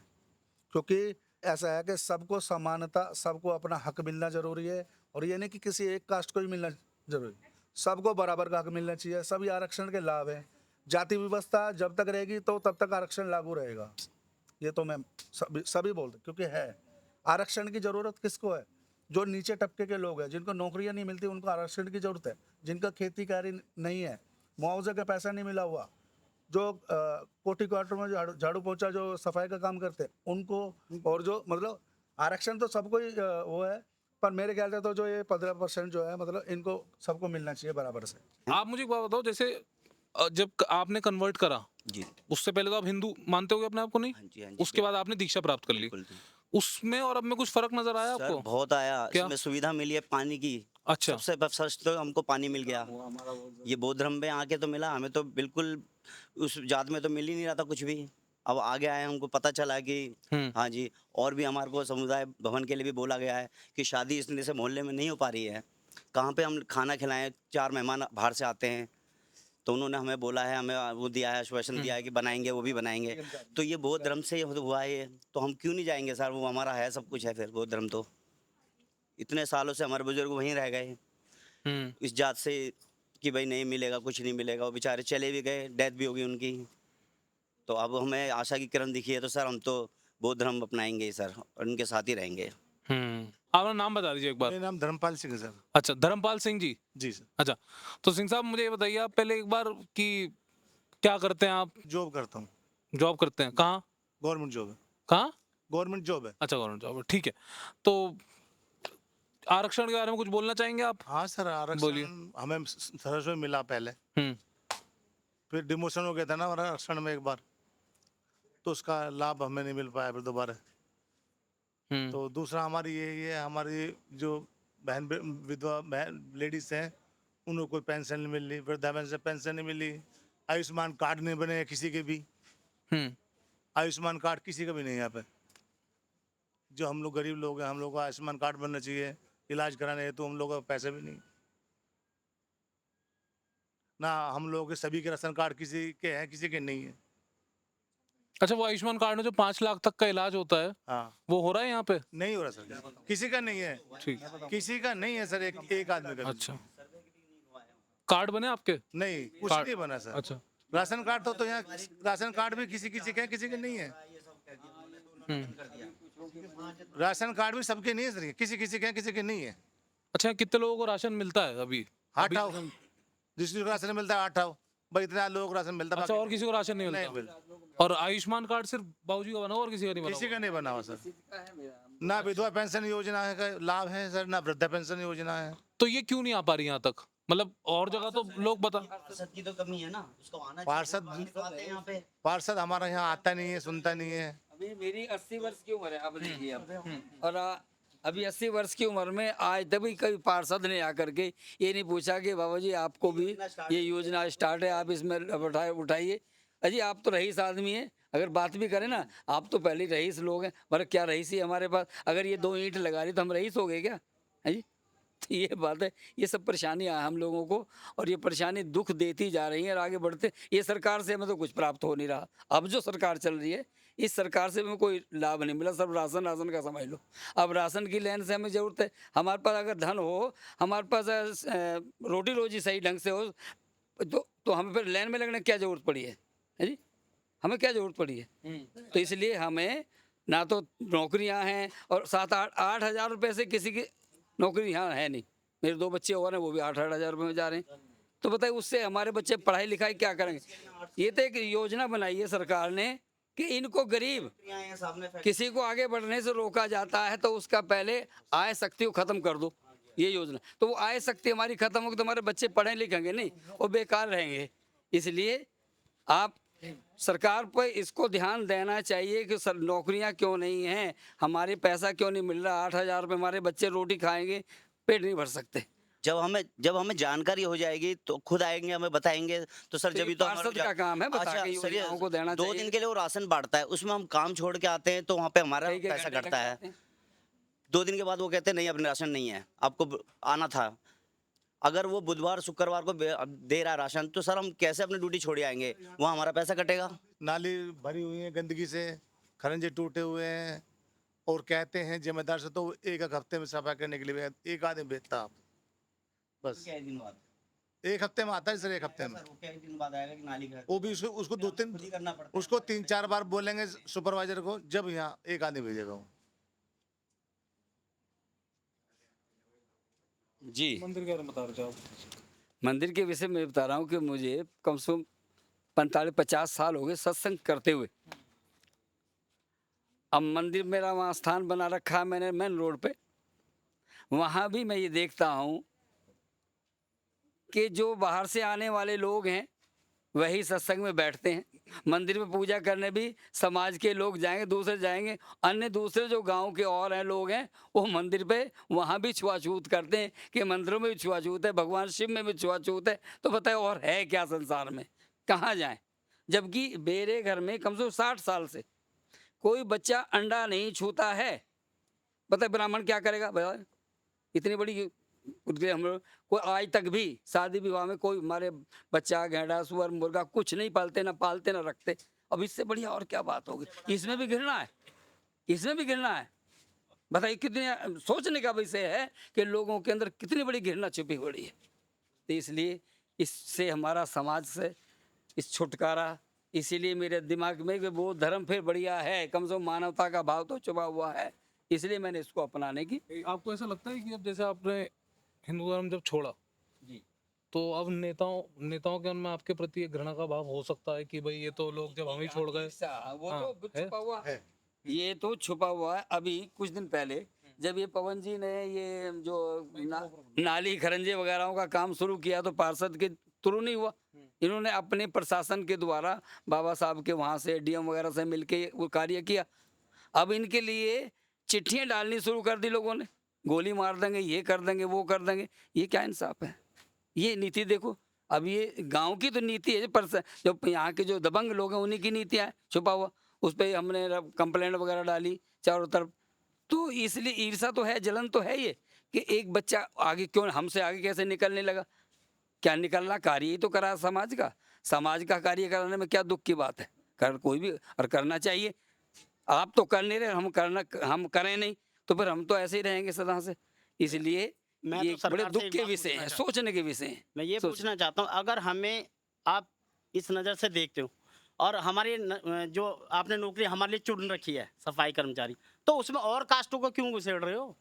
S1: क्योंकि ऐसा है कि सबको समानता, सबको अपना हक मिलना ज़रूरी है, और ये नहीं कि किसी एक कास्ट को ही मिलना ज़रूरी, सबको बराबर का हक मिलना चाहिए। सभी आरक्षण के लाभ हैं। जाति व्यवस्था जब तक रहेगी तो तब तक आरक्षण लागू रहेगा, ये तो मैं सभी बोलते, क्योंकि है आरक्षण की ज़रूरत किसको है? जो नीचे तबके के लोग हैं, जिनको नौकरियां नहीं मिलती, उनको आरक्षण की ज़रूरत है। जिनका खेती कार्य नहीं है, मुआवजे का पैसा नहीं मिला हुआ, जो कोठी क्वार्टर में झाड़ू पोछा जो सफाई का काम करते हैं उनको, और जो मतलब आरक्षण तो सबको ही वो है, पर मेरे ख्याल से तो जो ये 15% जो है मतलब इनको सबको मिलना चाहिए बराबर से।
S4: आप मुझे एक बात बताओ, जैसे जब आपने कन्वर्ट करा,
S6: जी
S4: उससे पहले तो आप हिंदू मानते होगे अपने आप को, नहीं?
S6: हाँ जी हाँ जी
S4: उसके बाद आपने दीक्षा प्राप्त कर ली,
S6: बिल्कुल जी।
S4: उसमें और अब में कुछ फर्क नजर आया
S6: सर
S4: आपको?
S6: बहुत आया,
S4: क्या?
S6: इसमें सुविधा मिली है पानी की।
S4: अच्छा।
S6: सबसे फर्स्ट तो हमको पानी मिल गया। ये बौद्ध धर्म में आके तो मिला, हमें तो बिल्कुल उस जात में तो मिल ही नहीं रहा था कुछ भी। अब आगे आए हमको पता चला कि हाँ जी, और भी हमारे को समुदाय भवन के लिए भी बोला गया है कि शादी इस से मोहल्ले में नहीं हो पा रही है, कहाँ पे हम खाना खिलाएं, 4 मेहमान बाहर से आते हैं, तो उन्होंने हमें बोला है, हमें वो दिया है, आश्वासन दिया है कि बनाएंगे, वो भी बनाएंगे। तो ये बौद्ध धर्म से हुआ है, तो हम क्यों नहीं जाएंगे सर? वो हमारा है, सब कुछ है। फिर बौद्ध धर्म तो इतने सालों से हमारे बुजुर्ग वहीं रह गए इस जात से कि भाई नहीं मिलेगा, कुछ नहीं मिलेगा। वो बेचारे चले भी गए, डेथ भी होगी उनकी। तो अब हमें आशा की किरण दिखी है, तो सर हम तो बौद्ध धर्म अपनाएंगे सर, और उनके साथ ही रहेंगे।
S4: आप अपना नाम बता दीजिए एक बार।
S7: मेरा नाम धर्मपाल सिंह है सर।
S4: अच्छा, धर्मपाल सिंह जी।
S7: जी सर।
S4: अच्छा, तो सिंह साहब मुझे ये बताइए आप पहले एक बार कि क्या करते हैं आप?
S7: जॉब करता हूँ,
S4: जॉब करते हैं, कहाँ?
S7: गवर्नमेंट जॉब है।
S4: कहाँ?
S7: गवर्नमेंट जॉब है।
S4: अच्छा, गवर्नमेंट जॉब है, ठीक है। तो आरक्षण के बारे में कुछ बोलना चाहेंगे आप?
S7: हाँ सर,
S4: बोलिए।
S7: आरक्षण हमें सरसों में मिला पहले,
S4: हम्म
S7: फिर डिमोशन हो गया था ना आरक्षण में एक बार, तो उसका लाभ हमें नहीं मिल पाया फिर दोबारा।
S4: हम्म
S7: तो दूसरा हमारी ये हमारी जो बहन विधवा बहन लेडीज हैं, उनको कोई पेंशन नहीं मिली, वृद्धा पेंशन नहीं मिली, आयुष्मान कार्ड नहीं बने किसी के भी।
S4: हम्म
S7: आयुष्मान कार्ड किसी का भी नहीं है यहाँ पे। जो हम लोग गरीब लोग हैं, हम लोग को आयुष्मान कार्ड बनना चाहिए, इलाज कराने है, तो हम लोग का पैसे भी नहीं ना। हम लोग के सभी के राशन कार्ड किसी के हैं, किसी के नहीं है।
S4: अच्छा, वो आयुष्मान कार्ड में जो 5 लाख तक का इलाज होता है,
S7: हाँ,
S4: वो हो रहा है यहाँ पे?
S7: नहीं हो रहा सर, किसी का नहीं है।
S4: ठीक।
S7: किसी का नहीं है सर, एक आदमी का।
S4: अच्छा, कार्ड बने आपके?
S7: नहीं, कुछ
S4: कार्ड-
S7: नहीं बना सर।
S4: अच्छा।
S7: राशन कार्ड तो यहाँ राशन कार्ड भी किसी किसी के हैं, किसी के नहीं है। राशन कार्ड भी सबके नहीं है सर, किसी किसी के हैं, किसी के नहीं है।
S4: अच्छा, कितने लोगों को राशन मिलता है अभी?
S7: 8 जिसको राशन मिलता है 8, भाई इतना लोगों को राशन मिलता है,
S4: अच्छा,
S7: बाकी
S4: और किसी को राशन नहीं
S7: नहीं
S4: मिलता?
S7: मिलता।
S4: और आयुष्मान कार्ड सिर्फ बाबूजी का बना हुआ और किसी का नहीं बना
S7: किसी
S4: हुआ?
S7: का नहीं बना हुआ सर। ना विधवा पेंशन योजना है का लाभ है सर, ना वृद्धा पेंशन योजना है।
S4: तो ये क्यों नहीं आ पा रही यहाँ तक? मतलब और जगह तो लोग बता
S6: पार्षद की तो कमी है ना, उसको आना
S7: पार्षद
S6: चाहिए यहाँ पे।
S7: पार्षद हमारा यहाँ आता नहीं है, सुनता नहीं है।
S2: अभी मेरी 80 वर्ष की उम्र है, अब देखिए अब और अभी 80 वर्ष की उम्र में आज तभी कभी पार्षद ने आकर के ये नहीं पूछा कि बाबा जी आपको भी ये योजना स्टार्ट है, आप इसमें उठाइए। अजी आप तो रईस आदमी हैं, अगर बात भी करें ना, आप तो पहले रईस लोग हैं, पर क्या रईसी हमारे पास, अगर ये 2 ईंट लगा ली तो हम रईस हो गए क्या? है जी। तो ये बात है, ये सब परेशानियां हैं हम लोगों को, और ये परेशानी दुख देती जा रही है और आगे बढ़ते। ये सरकार से हमें तो कुछ प्राप्त हो नहीं रहा। अब जो सरकार चल रही है, इस सरकार से हमें कोई लाभ नहीं मिला, सब राशन का समझ लो। अब राशन की लाइन से हमें ज़रूरत है, हमारे पास अगर धन हो, हमारे पास रोटी रोजी सही ढंग से हो, तो हमें फिर लाइन में लगने की क्या ज़रूरत पड़ी है जी? हमें क्या ज़रूरत पड़ी है? तो इसलिए हमें ना तो नौकरियां हैं, और 7-8 हज़ार रुपये से किसी की नौकरी यहाँ है नहीं। मेरे 2 बच्चे और हैं, वो भी 8-8 हज़ार रुपये में जा रहे हैं। तो बताइए उससे हमारे बच्चे पढ़ाई लिखाई क्या करेंगे? ये तो एक योजना बनाई है सरकार ने कि इनको गरीब किसी को आगे बढ़ने से रोका जाता है, तो उसका पहले आय शक्ति को खत्म कर दो, ये योजना। तो वो आय शक्ति हमारी खत्म होगी तो हमारे बच्चे पढ़े लिखेंगे नहीं, वो बेकार रहेंगे। इसलिए आप सरकार पर इसको ध्यान देना चाहिए कि सर नौकरियां क्यों नहीं हैं, हमारे पैसा क्यों नहीं मिल रहा। 8 हज़ार रुपये हमारे बच्चे रोटी खाएंगे, पेट नहीं भर सकते।
S6: जब हमें जानकारी हो जाएगी तो खुद आएंगे, हमें बताएंगे। तो सर जब तो
S2: पार्षद का काम है बता के योजनाओं को देना
S6: 2
S2: चाहिए।
S6: दिन के लिए वो राशन बांटता है, उसमें हम काम छोड़ के आते हैं तो वहाँ पे हमारा
S2: कई-कई
S6: पैसा
S2: घंटे
S6: कटता
S2: लग
S6: है।
S2: जाते हैं।
S6: 2 दिन के बाद वो कहते हैं नहीं, अपने राशन नहीं है, आपको आना था। अगर वो बुधवार शुक्रवार को दे रहा है राशन, तो सर हम कैसे अपनी ड्यूटी छोड़ आएंगे? वहाँ हमारा पैसा कटेगा।
S7: नाली भरी हुई है गंदगी से, खरंजे टूटे हुए हैं, और कहते हैं जिम्मेदार से तो 1 हफ्ते में सफाई करने के लिए 1 आदमी भेजता आप, बस
S6: क्या दिन बाद
S7: 1 हफ्ते में आता है सर, 1 हफ्ते में।
S6: वो क्या दिन बाद आएगा कि नाली का
S7: वो भी उसको 2-3
S6: खुद ही करना पड़ता है।
S7: उसको 3-4 बार बोलेंगे सुपरवाइजर को, जब यहाँ 1 आदमी भेजेगा वो।
S2: जी
S4: मंदिर के बारे में बता रहे थे आप?
S2: मंदिर के विषय में बता रहा हूँ कि मुझे कम से कम 45-50 साल हो गए सत्संग करते हुए। अब मंदिर मेरा वहाँ स्थान बना रखा है मैंने मेन रोड पे, वहाँ भी मैं ये देखता हूँ कि जो बाहर से आने वाले लोग हैं वही सत्संग में बैठते हैं। मंदिर में पूजा करने भी समाज के लोग जाएंगे, दूसरे जाएंगे, अन्य दूसरे जो गांव के और हैं लोग हैं वो मंदिर पे वहाँ भी छुआछूत करते हैं कि मंदिरों में भी छुआछूत है, भगवान शिव में भी छुआछूत है। तो बताए और है क्या संसार में, कहाँ जाएं? जबकि मेरे घर में कम से कम 60 साल से कोई बच्चा अंडा नहीं छूता है। बताए ब्राह्मण क्या करेगा? बताए इतनी बड़ी उनके हम लोग कोई आज तक भी शादी विवाह में कोई हमारे बच्चा घेड़ा सुअर मुर्गा कुछ नहीं पालते, ना पालते ना रखते। अब इससे बढ़िया और क्या बात होगी? इसमें भी घृणा है, इसमें भी घृणा है। बताइए कितने सोचने का विषय है कि लोगों के अंदर कितनी बड़ी घृणा छिपी हुई है। तो इसलिए इससे हमारा समाज से इस छुटकारा, इसीलिए मेरे दिमाग में कि वो धर्म फिर बढ़िया है, कम से कम मानवता का भाव तो छुपा हुआ है, इसलिए मैंने इसको अपनाने की।
S4: आपको ऐसा लगता है कि अब जैसे आपने हिंदू धर्म जब छोड़ा
S2: जी।
S4: तो अब नेताओं के मन में आपके प्रति एक घृणा का भाव हो सकता है कि भाई ये तो लोग जब हम ही छोड़ गए।
S2: वो
S4: हाँ,
S2: तो
S4: है?
S2: छुपा हुआ
S7: है।
S2: ये तो छुपा हुआ है। अभी कुछ दिन पहले जब ये पवन जी ने ये जो नाली खरंजे वगैरह का काम शुरू किया तो पार्षद के थ्रू नहीं हुआ। इन्होंने अपने प्रशासन के द्वारा बाबा साहब के वहाँ से डीएम वगैरह से मिलके वो कार्य किया। अब इनके लिए चिट्ठियाँ डालनी शुरू कर दी लोगों ने, गोली मार देंगे, ये कर देंगे, वो कर देंगे। ये क्या इंसाफ है? ये नीति देखो। अब ये गांव की तो नीति है, पर जो यहाँ के जो दबंग लोग हैं उन्हीं की नीतियाँ है छुपा हुआ। उस पर हमने कंप्लेंट वगैरह डाली चारों तरफ। तो इसलिए ईर्षा तो है, जलन तो है ये कि एक बच्चा आगे क्यों, हमसे आगे कैसे निकलने लगा। क्या निकलना कार्य ही तो करा समाज का कार्य कराने में क्या दुख की बात है? कर कोई भी और करना चाहिए। आप तो कर नहीं रहे, हम करें नहीं तो फिर हम तो ऐसे ही रहेंगे सदा से। इसलिए
S8: मैं
S2: ये
S8: तो सरकार
S2: बड़े
S8: से
S2: दुख
S8: एक
S2: के
S8: बात
S2: विषय
S8: पूछना
S2: हैं,
S8: चाहता
S2: सोचने के विषय हैं।
S8: मैं ये
S2: सोच-
S8: पूछना चाहता हूँ, अगर हमें आप इस नज़र से देखते हो और हमारी जो आपने नौकरी हमारे लिए चुन रखी है सफाई कर्मचारी, तो उसमें और कास्टों को क्यों घुसेड़ रहे हो?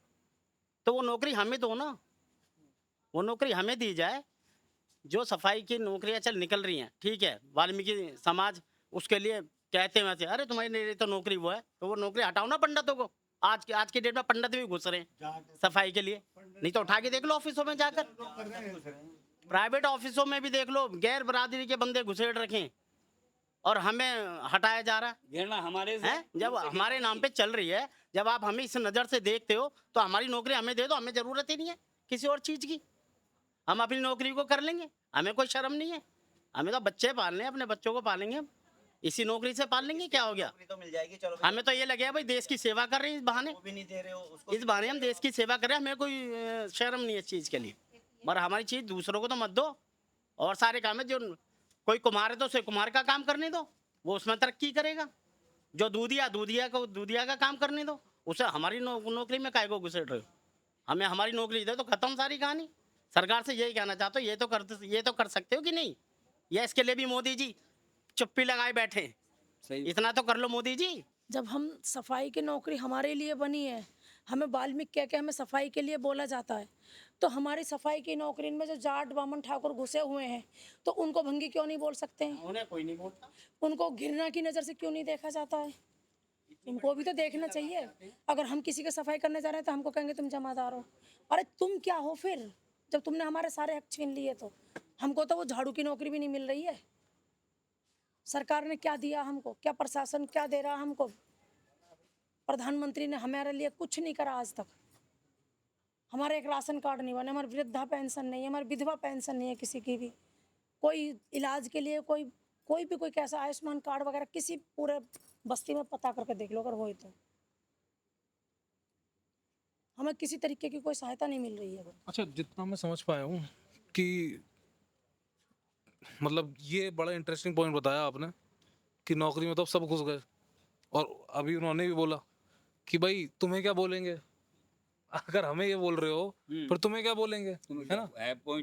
S8: तो वो नौकरी हमें दो ना, वो नौकरी हमें दी जाए। जो सफाई की नौकरियां चल निकल रही हैं, ठीक है, वाल्मीकि समाज उसके लिए कहते हैं वैसे, अरे तुम्हारी नहीं रही तो नौकरी वो है, तो वो नौकरी हटाओ ना पंडितों को। आज के डेट में पंडित भी घुस रहे हैं सफाई के लिए, नहीं तो उठा के देख लो ऑफिसों में जाकर, प्राइवेट ऑफिसों में भी देख लो, गैर बरादरी के बंदे घुसेड़ रखे और हमें हटाया जा रहा
S2: घृणा हमारे से
S8: है। जब हमारे नाम पे चल रही है, जब आप हमें इस नज़र से देखते हो तो हमारी नौकरी हमें दे दो, हमें ज़रूरत ही नहीं है किसी और चीज़ की, हम अपनी नौकरी को कर लेंगे, हमें कोई शर्म नहीं है। हमें तो बच्चे पालने हैं, अपने बच्चों को पालेंगे हम, इसी नौकरी से पाल लेंगे, क्या हो गया।
S6: नौकरी तो मिल जाएगी, चलो
S8: हमें तो ये लगे भाई देश की सेवा कर रहे हैं इस बहाने,
S6: वो भी नहीं दे रहे हो उसको।
S8: इस बहाने हम देश की सेवा कर रहे हैं, हमें कोई शर्म नहीं है इस चीज़ के लिए। पर हमारी चीज़ दूसरों को तो मत दो, और सारे काम है, जो कोई कुमार है तो उसे कुमार का काम करने दो, वो उसमें तरक्की करेगा। जो दूधिया को दूधिया का काम करने दो, उसे हमारी नौकरी में काहे को घुसेड़ रहे हो। हमें हमारी नौकरी दे तो खत्म सारी कहानी। सरकार से यही कहना चाहता हूँ, ये तो कर सकते हो कि नहीं, या इसके लिए भी मोदी जी चुप्पी लगाए बैठे हैं?
S2: सही
S8: इतना तो कर लो मोदी जी।
S3: जब हम सफाई की नौकरी हमारे लिए बनी है, हमें वाल्मीकि कह के हमें सफाई के लिए बोला जाता है, तो हमारी सफाई की नौकरी में जो जाट बामन ठाकुर घुसे हुए हैं, तो उनको भंगी क्यों नहीं बोल सकते हैं?
S8: उन्हें कोई नहीं बोलता।
S3: उनको घृणा की नज़र से क्यों नहीं देखा जाता है? इनको भी तो देखना चाहिए। अगर हम किसी की सफाई करने जा रहे हैं तो हमको कहेंगे तुम जमादार हो। अरे तुम क्या हो फिर, जब तुमने हमारे सारे हक छीन लिए? तो हमको तो वो झाड़ू की नौकरी भी नहीं मिल रही है। सरकार ने क्या दिया हमको, क्या प्रशासन क्या दे रहा हमको? प्रधानमंत्री ने हमारे लिए कुछ नहीं करा आज तक। हमारा एक राशन कार्ड नहीं बना, हमारी वृद्धा पेंशन नहीं है, हमारी विधवा पेंशन नहीं है किसी की भी। कोई इलाज के लिए कोई भी कोई कैसा आयुष्मान कार्ड वगैरह किसी पूरे बस्ती में पता करके देख लो अगर हो तो। हमें किसी तरीके की कोई सहायता नहीं मिल रही है।
S4: अच्छा, जितना मैं समझ पाया हूँ कि मतलब ये बड़ा इंटरेस्टिंग पॉइंट बताया आपने कि नौकरी में तो अब सब घुस गए, और अभी उन्होंने भी बोला कि भाई तुम्हें क्या बोलेंगे, अगर हमें ये बोल रहे हो फिर तुम्हें क्या बोलेंगे, है ना।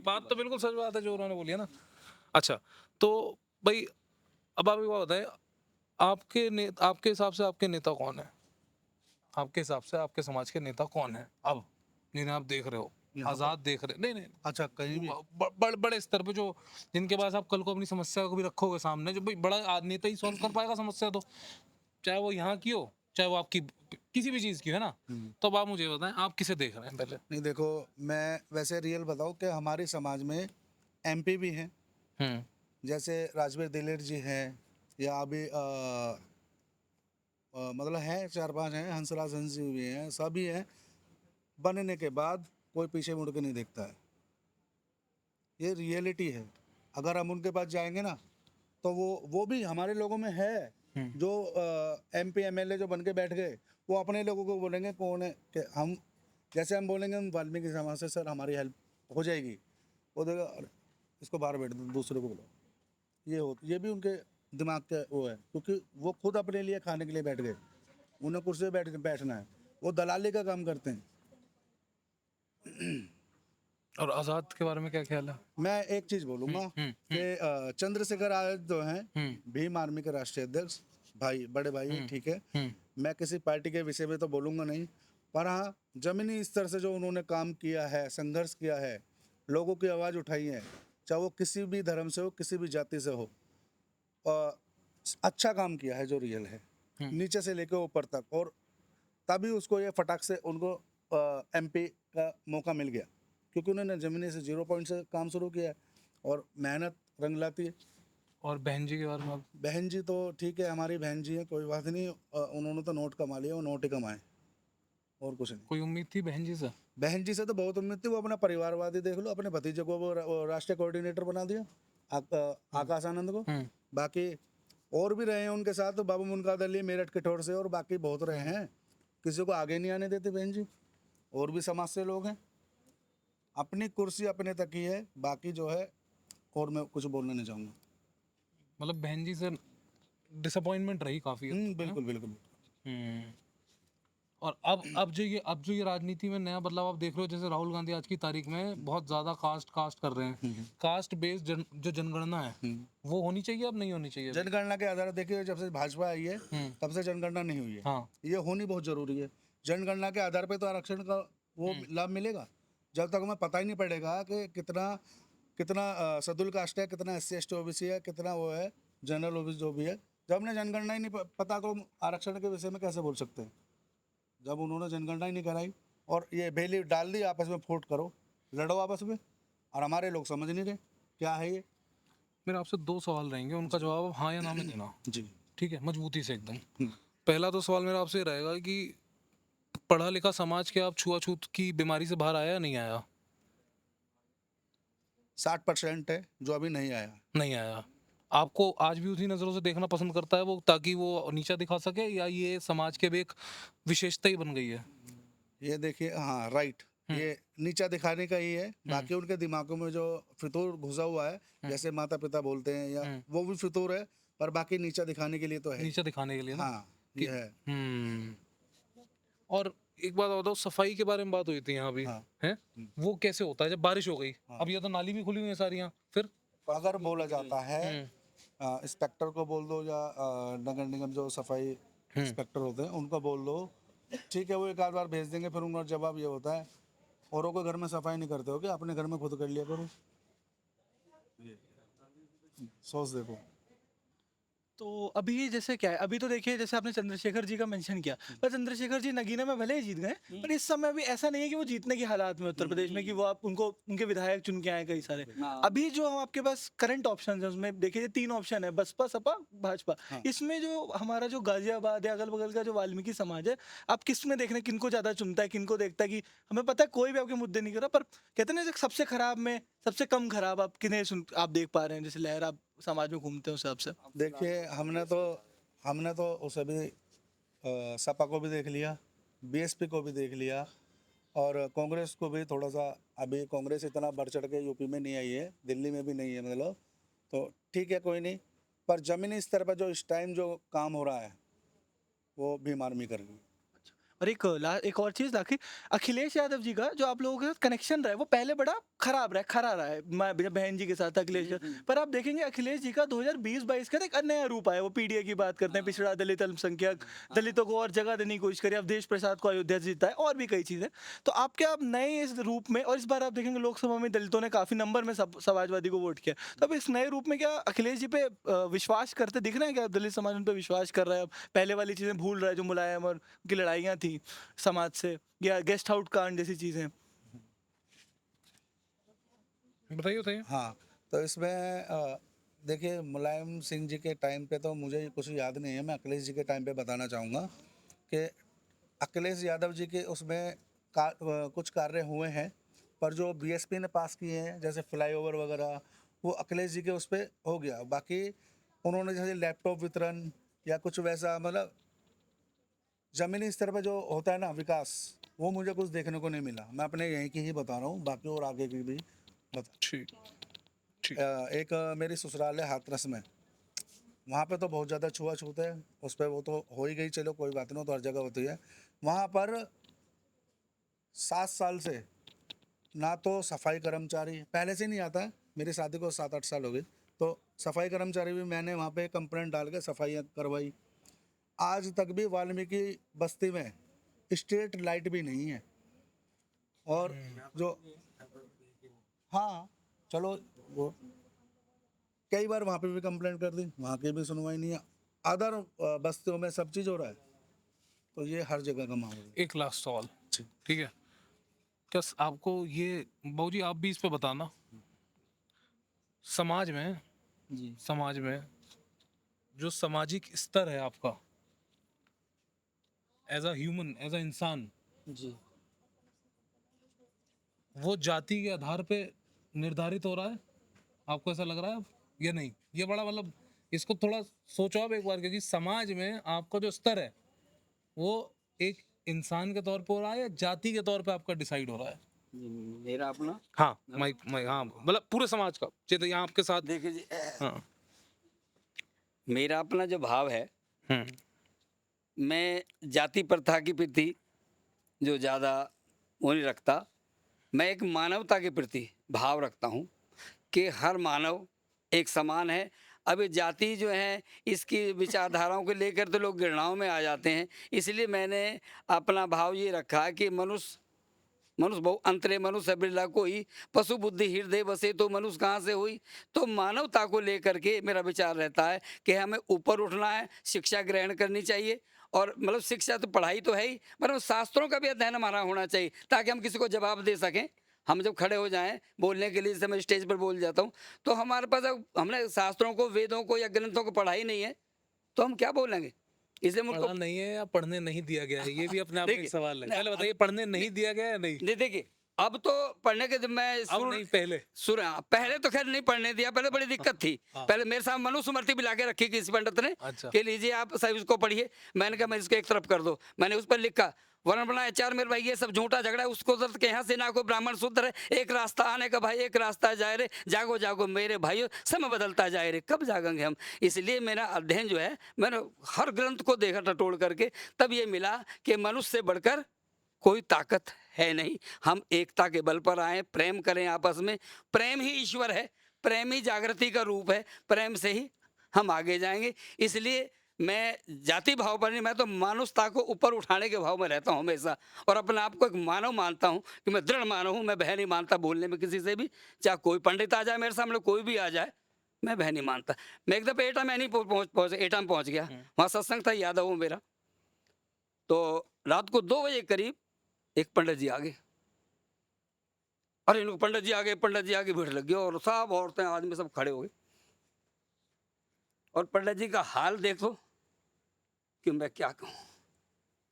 S4: बात तो बिल्कुल सच बात है जो उन्होंने बोली है ना। अच्छा, तो भाई अब आप एक बात बताएं, आपके हिसाब से आपके नेता कौन है? आपके हिसाब से आपके समाज के नेता कौन है अब, जिन्हें आप देख रहे हो,
S1: यहाँ पर?
S4: आजाद देख रहे? नहीं नहीं,
S1: अच्छा, कहीं भी
S4: बड़े स्तर पे, जो जिनके पास आप कल को अपनी समस्या को भी रखोगे सामने, जो भाई बड़ा नेता ही सॉल्व कर पाएगा समस्या, तो चाहे वो यहाँ की हो, चाहे वो आपकी किसी भी चीज़ की है ना। तो अब आप मुझे बताएं, आप किसे देख रहे हैं पहले?
S1: नहीं, देखो मैं वैसे रियल बताऊँ कि हमारे समाज में एमपी भी हैं, जैसे राजवीर दिलेर जी हैं, या अभी मतलब हैं 4-5 हैं, हंसराज हंस जी भी हैं, सभी हैं। बनने के बाद कोई पीछे मुड़ के नहीं देखता है, ये रियलिटी है। अगर हम उनके पास जाएंगे ना तो वो भी हमारे लोगों में है, जो एमपी एमएलए जो बन के बैठ गए, वो अपने लोगों को बोलेंगे कौन है कि हम, जैसे हम बोलेंगे हम वाल्मीकि समाज से, सर हमारी हेल्प हो जाएगी, वो देगा अरे इसको बाहर बैठ दो, दूसरे को बोलो। ये भी उनके दिमाग का वो है, क्योंकि वो खुद अपने लिए खाने के लिए बैठ गए, उन्हें कुर्सी पे बैठना है, वो दलाली का काम करते हैं।
S4: और आज़ाद के बारे में क्या ख्याल है?
S1: मैं एक चीज बोलूंगा कि चंद्रशेखर आजाद जो हैं भीम आर्मी के राष्ट्रीय अध्यक्ष, भाई, बड़े भाई, ठीक है। मैं किसी पार्टी के विषय में तो बोलूंगा नहीं, पर हाँ जमीनी स्तर से जो उन्होंने काम किया है, संघर्ष किया है, लोगों की आवाज़ उठाई है, चाहे वो किसी भी धर्म से हो, किसी भी जाति से हो, अच्छा काम किया है जो रियल है, नीचे से लेकर ऊपर तक, और तभी उसको ये फटाक से उनको एमपी का मौका मिल गया, क्योंकि उन्होंने जमीनी से 0 पॉइंट से काम शुरू किया है, और मेहनत रंग लाती है।
S4: और बहन जी के बारे में आप?
S1: बहन जी तो ठीक है, हमारी बहन जी है, कोई बात नहीं, उन्होंने तो नोट कमा लिया, वो नोट ही कमाए, और कुछ नहीं।
S4: कोई उम्मीद थी बहन जी से?
S1: बहन जी से तो बहुत उम्मीद थी, वो अपना परिवारवादी देख लो, अपने भतीजे को वो राष्ट्रीय कोऑर्डिनेटर बना दिया, आकाश आनंद को। बाकी और भी रहे हैं उनके साथ, बाबू मुनकादर अली मेरठ किठौर से, और बाकी बहुत रहे हैं, किसी को आगे नहीं आने देते बहन जी। और भी समाज से लोग हैं, अपनी कुर्सी अपने तक ही है, बाकी जो है, और मैं कुछ बोलना नहीं चाहूँगा।
S4: मतलब बहन जी से डिसअपॉइंटमेंट रही काफ़ी?
S1: बिल्कुल बिल्कुल।
S4: और अब जो ये राजनीति में नया बदलाव आप देख रहे हो, जैसे राहुल गांधी आज की तारीख में बहुत ज़्यादा कास्ट कर रहे हैं, कास्ट बेस्ड जो जनगणना है वो होनी चाहिए, अब नहीं होनी चाहिए?
S1: जनगणना के आधार देखिए, जब से भाजपा आई है तब से जनगणना नहीं हुई है।
S4: हाँ,
S1: ये होनी बहुत जरूरी है। जनगणना के आधार पे तो आरक्षण का वो लाभ मिलेगा। जब तक हमें पता ही नहीं पड़ेगा कि कितना शेड्यूल कास्ट है, कितना SC ST OBC है, कितना वो है जनरल OBC जो भी है, जब हमने जनगणना ही नहीं पता तो हम आरक्षण के विषय में कैसे बोल सकते हैं? जब उन्होंने जनगणना ही नहीं कराई और ये बेली डाल दी आपस में, फोट करो, लड़ो आपस में, और हमारे लोग समझ नहीं रहे क्या है ये।
S4: मेरे आपसे 2 सवाल रहेंगे, उनका जवाब हाँ या ना में देना,
S1: जी।
S4: ठीक है, मजबूती से एकदम। पहला तो सवाल मेरा आपसे रहेगा कि पढ़ा लिखा समाज के आप छुआछूत की बीमारी से बाहर आया या नहीं आया?
S1: 60% है जो अभी नहीं आया।
S4: नहीं आया। आपको आज भी उसी नज़रों से देखना पसंद करता है वो, ताकि वो नीचा दिखा सके, या ये समाज के भी एक विशेषता ही बन गई है?
S1: ये देखिए, हाँ राइट, ये नीचा दिखाने का ही है। बाकी उनके दिमागों में जो फितूर घुसा हुआ है, जैसे माता पिता बोलते हैं, या वो भी फितूर है, पर बाकी नीचा दिखाने के लिए तो है।
S4: नीचा दिखाने के लिए ना?
S1: हाँ, ये है।
S4: और एक बात बताओ, सफाई के बारे में बात हुई थी यहाँ भी,
S1: हाँ।
S4: है? वो कैसे होता है जब बारिश हो गई? अब ये तो नाली भी खुली हुई है सारी यहाँ, फिर
S1: अगर बोला जाता है इंस्पेक्टर को बोल दो, या नगर निगम जो सफाई इंस्पेक्टर होते हैं उनको बोल दो, ठीक है, वो एक आध बार भेज देंगे, फिर उनका जवाब ये होता है, औरों के घर में सफाई नहीं करते हो कि अपने घर में खुद कर लिया करो। सोच देखो।
S5: तो अभी जैसे क्या है, अभी तो देखिए जैसे आपने चंद्रशेखर जी का मेंशन किया, पर चंद्रशेखर जी नगीना में भले ही जीत गए, पर इस समय अभी ऐसा नहीं है कि वो जीतने की हालात में उत्तर प्रदेश में, कि वो आप उनको उनके विधायक चुन के आए कई सारे। अभी जो हम आपके पास करंट ऑप्शन है उसमें देखिए 3 ऑप्शन है, बसपा, सपा, भाजपा। इसमें जो हमारा जो गाजियाबाद है, अगल बगल का जो वाल्मीकि समाज है, आप किस में देखना, किनको ज्यादा चुनता है, किनको देखता है कि हमें पता है कोई भी आपके मुद्दे नहीं कर रहा, पर कहते हैं ना सबसे खराब में सबसे कम खराब आप किन्हें आप देख पा रहे हैं, जैसे लहर आप समाज में घूमते हैं उस हिसाब से?
S1: देखिए, हमने तो उसे भी सपा को भी देख लिया, बीएसपी को भी देख लिया, और कांग्रेस को भी थोड़ा सा। अभी कांग्रेस इतना बढ़ चढ़ के यूपी में नहीं आई है, दिल्ली में भी नहीं है, मतलब तो ठीक है, कोई नहीं, पर ज़मीनी स्तर पर जो इस टाइम जो काम हो रहा है वो बीमार नहीं कर रही।
S5: और एक और चीज लाखी, अखिलेश यादव जी का जो आप लोगों के साथ कनेक्शन रहा है वो पहले बड़ा खरा रहा है, मैं बहन जी के साथ अखिलेश पर आप देखेंगे अखिलेश जी का 2020-22 का एक नया रूप आया, वो पीडीए की बात करते हैं, पिछड़ा दलित अल्पसंख्यक, दलितों को और जगह देने की कोशिश करी, अवधेश प्रसाद को अयोध्या से जीता है, और भी कई चीजें। तो आप क्या, आप नए इस रूप में, और इस बार आप देखेंगे लोकसभा में दलितों ने काफी नंबर में समाजवादी को वोट किया, तो अब इस नए रूप में क्या अखिलेश जी पे विश्वास करते दिख रहे हैं? क्या दलित समाज उन पर विश्वास कर रहा है, अब पहले वाली चीजें भूल रहा है जो मुलायम और की लड़ाइयाँ थी समाज से, या गेस्ट हाउस कांड जैसी चीजें?
S4: बताइए।
S1: हाँ, तो इसमें देखिए, मुलायम सिंह जी के टाइम पे तो मुझे कुछ याद नहीं है, मैं अखिलेश जी के टाइम पे बताना चाहूँगा कि अखिलेश यादव जी के उसमें कुछ कार्य हुए हैं, पर जो बीएसपी ने पास किए हैं जैसे फ्लाईओवर वगैरह, वो अखिलेश जी के उस पर हो गया। बाकी उन्होंने जैसे लैपटॉप वितरण या कुछ वैसा, मतलब ज़मीनी स्तर पर जो होता है ना विकास, वो मुझे कुछ देखने को नहीं मिला। मैं अपने यहीं की ही बता रहा हूँ, बाकी और आगे की भी बता।
S4: ठीक।
S1: एक मेरी ससुराल है हाथरस में, वहाँ पे तो बहुत ज़्यादा छुआछूत है, उस पर वो तो हो ही गई, चलो कोई बात नहीं, वो तो हर जगह होती है। वहाँ पर 7 साल से ना तो सफाई कर्मचारी, पहले से नहीं आता है, मेरी शादी को 7-8 साल हो गए, तो सफाई कर्मचारी भी मैंने वहाँ पे कंप्लेंट डाल के सफाई करवाई। आज तक भी वाल्मीकि बस्ती में स्ट्रीट लाइट भी नहीं है, और जो, हाँ चलो, वो कई बार वहाँ पे भी कंप्लेंट कर दी, वहाँ की भी सुनवाई नहीं है। अदर बस्तियों में सब चीज़ हो रहा है, तो ये हर जगह का माहौल है।
S4: एक लास्ट सवाल, ठीक है, क्या आपको ये, बाबू जी आप भी इस पे बताना, समाज में जो सामाजिक स्तर है आपका, as a human, as a इंसान
S2: जी,
S4: वो जाति के आधार पे निर्धारित हो रहा है? आपको ऐसा लग रहा है अब, या नहीं? ये बड़ा, मतलब इसको थोड़ा सोचो आप एक बार, क्योंकि समाज में आपका जो स्तर है वो एक इंसान के तौर पे हो रहा है या जाति के तौर पे आपका डिसाइड हो रहा है?
S2: मेरा अपना,
S4: हाँ, मैं हाँ, मतलब पूरे समाज का, चलिए यहाँ आपके साथ।
S2: देखिए जी,
S4: हाँ।
S2: मेरा अपना जो भाव है,
S4: हम्म।
S2: मैं जाति प्रथा के प्रति जो ज़्यादा वो नहीं रखता, मैं एक मानवता के प्रति भाव रखता हूँ कि हर मानव एक समान है। अभी जाति जो है, इसकी विचारधाराओं को लेकर तो लोग घृणाओं में आ जाते हैं, इसलिए मैंने अपना भाव ये रखा कि मनुष्य मनुष्य बहु अंतरे मनुष्य बिरला कोई, पशु बुद्धि हृदय बसे तो मनुष्य कहाँ से हुई। तो मानवता को लेकर के मेरा विचार रहता है कि हमें ऊपर उठना है, शिक्षा ग्रहण करनी चाहिए। और मतलब शिक्षा तो पढ़ाई तो है ही, मतलब शास्त्रों का भी अध्ययन हमारा होना चाहिए ताकि हम किसी को जवाब दे सकें। हम जब खड़े हो जाएं बोलने के लिए, जैसे मैं स्टेज पर बोल जाता हूँ, तो हमारे पास अब हमने शास्त्रों को, वेदों को या ग्रंथों को पढ़ा ही नहीं है, तो हम क्या बोलेंगे। इसलिए
S4: पढ़ा
S2: मुझको
S4: नहीं है या पढ़ने नहीं दिया गया है, ये भी अपने आप में एक
S2: देखिए,
S4: सवाल है।
S2: नहीं,
S4: पहले बताइए, पढ़ने नहीं दिया गया या नहीं?
S2: नहीं देखिए, अब तो पढ़ने के जब मैं
S4: अब नहीं, पहले।
S2: पहले तो खैर नहीं पढ़ने दिया, पहले बड़ी दिक्कत थी।
S4: हाँ।
S2: पहले मेरे साथ मनुस्मृति भी लाके रखी किसी पंडित ने
S4: अच्छा।
S2: कि लीजिए आप सब इसको पढ़िए। मैंने कहा मैं इसको एक तरफ कर दो, मैंने उस पर लिखा वर्ण बनाया चार, मेरे भाई ये सब झूठा झगड़ा है, उसको दर्द के यहाँ से ना कोई ब्राह्मण शूद्र है, एक रास्ता आने का भाई, एक रास्ता जाए रे, जागो जागो मेरे भाइयों, समय बदलता जाए रे, कब जागेंगे हम। इसलिए मेरा अध्ययन जो है, मैंने हर ग्रंथ को देखा टटोल करके, तब ये मिला कि मनुष्य से बढ़कर कोई ताकत है नहीं। हम एकता के बल पर आए, प्रेम करें आपस में, प्रेम ही ईश्वर है, प्रेम ही जागृति का रूप है, प्रेम से ही हम आगे जाएंगे। इसलिए मैं जाति भाव पर नहीं, मैं तो मानवता को ऊपर उठाने के भाव में रहता हूँ हमेशा, और अपने आप को एक मानव मानता हूँ कि मैं दृढ़ मानव हूँ। मैं बहन नहीं मानता बोलने में किसी से भी, चाहे कोई पंडित आ जाए मेरे सामने, कोई भी आ जाए, मैं बहन नहीं मानता। मैं एक दफे एटा में नहीं एटा में पहुँच गया, वहाँ सत्संग था, यादव हूँ मेरा। तो रात को 2 बजे करीब एक पंडित जी आ गए। अरे इनको पंडित जी आ गए, पंडित जी आगे भीड़ लग गई, और सब औरतें आदमी सब खड़े हो गए। और पंडित जी का हाल देखो कि मैं क्या कहूँ,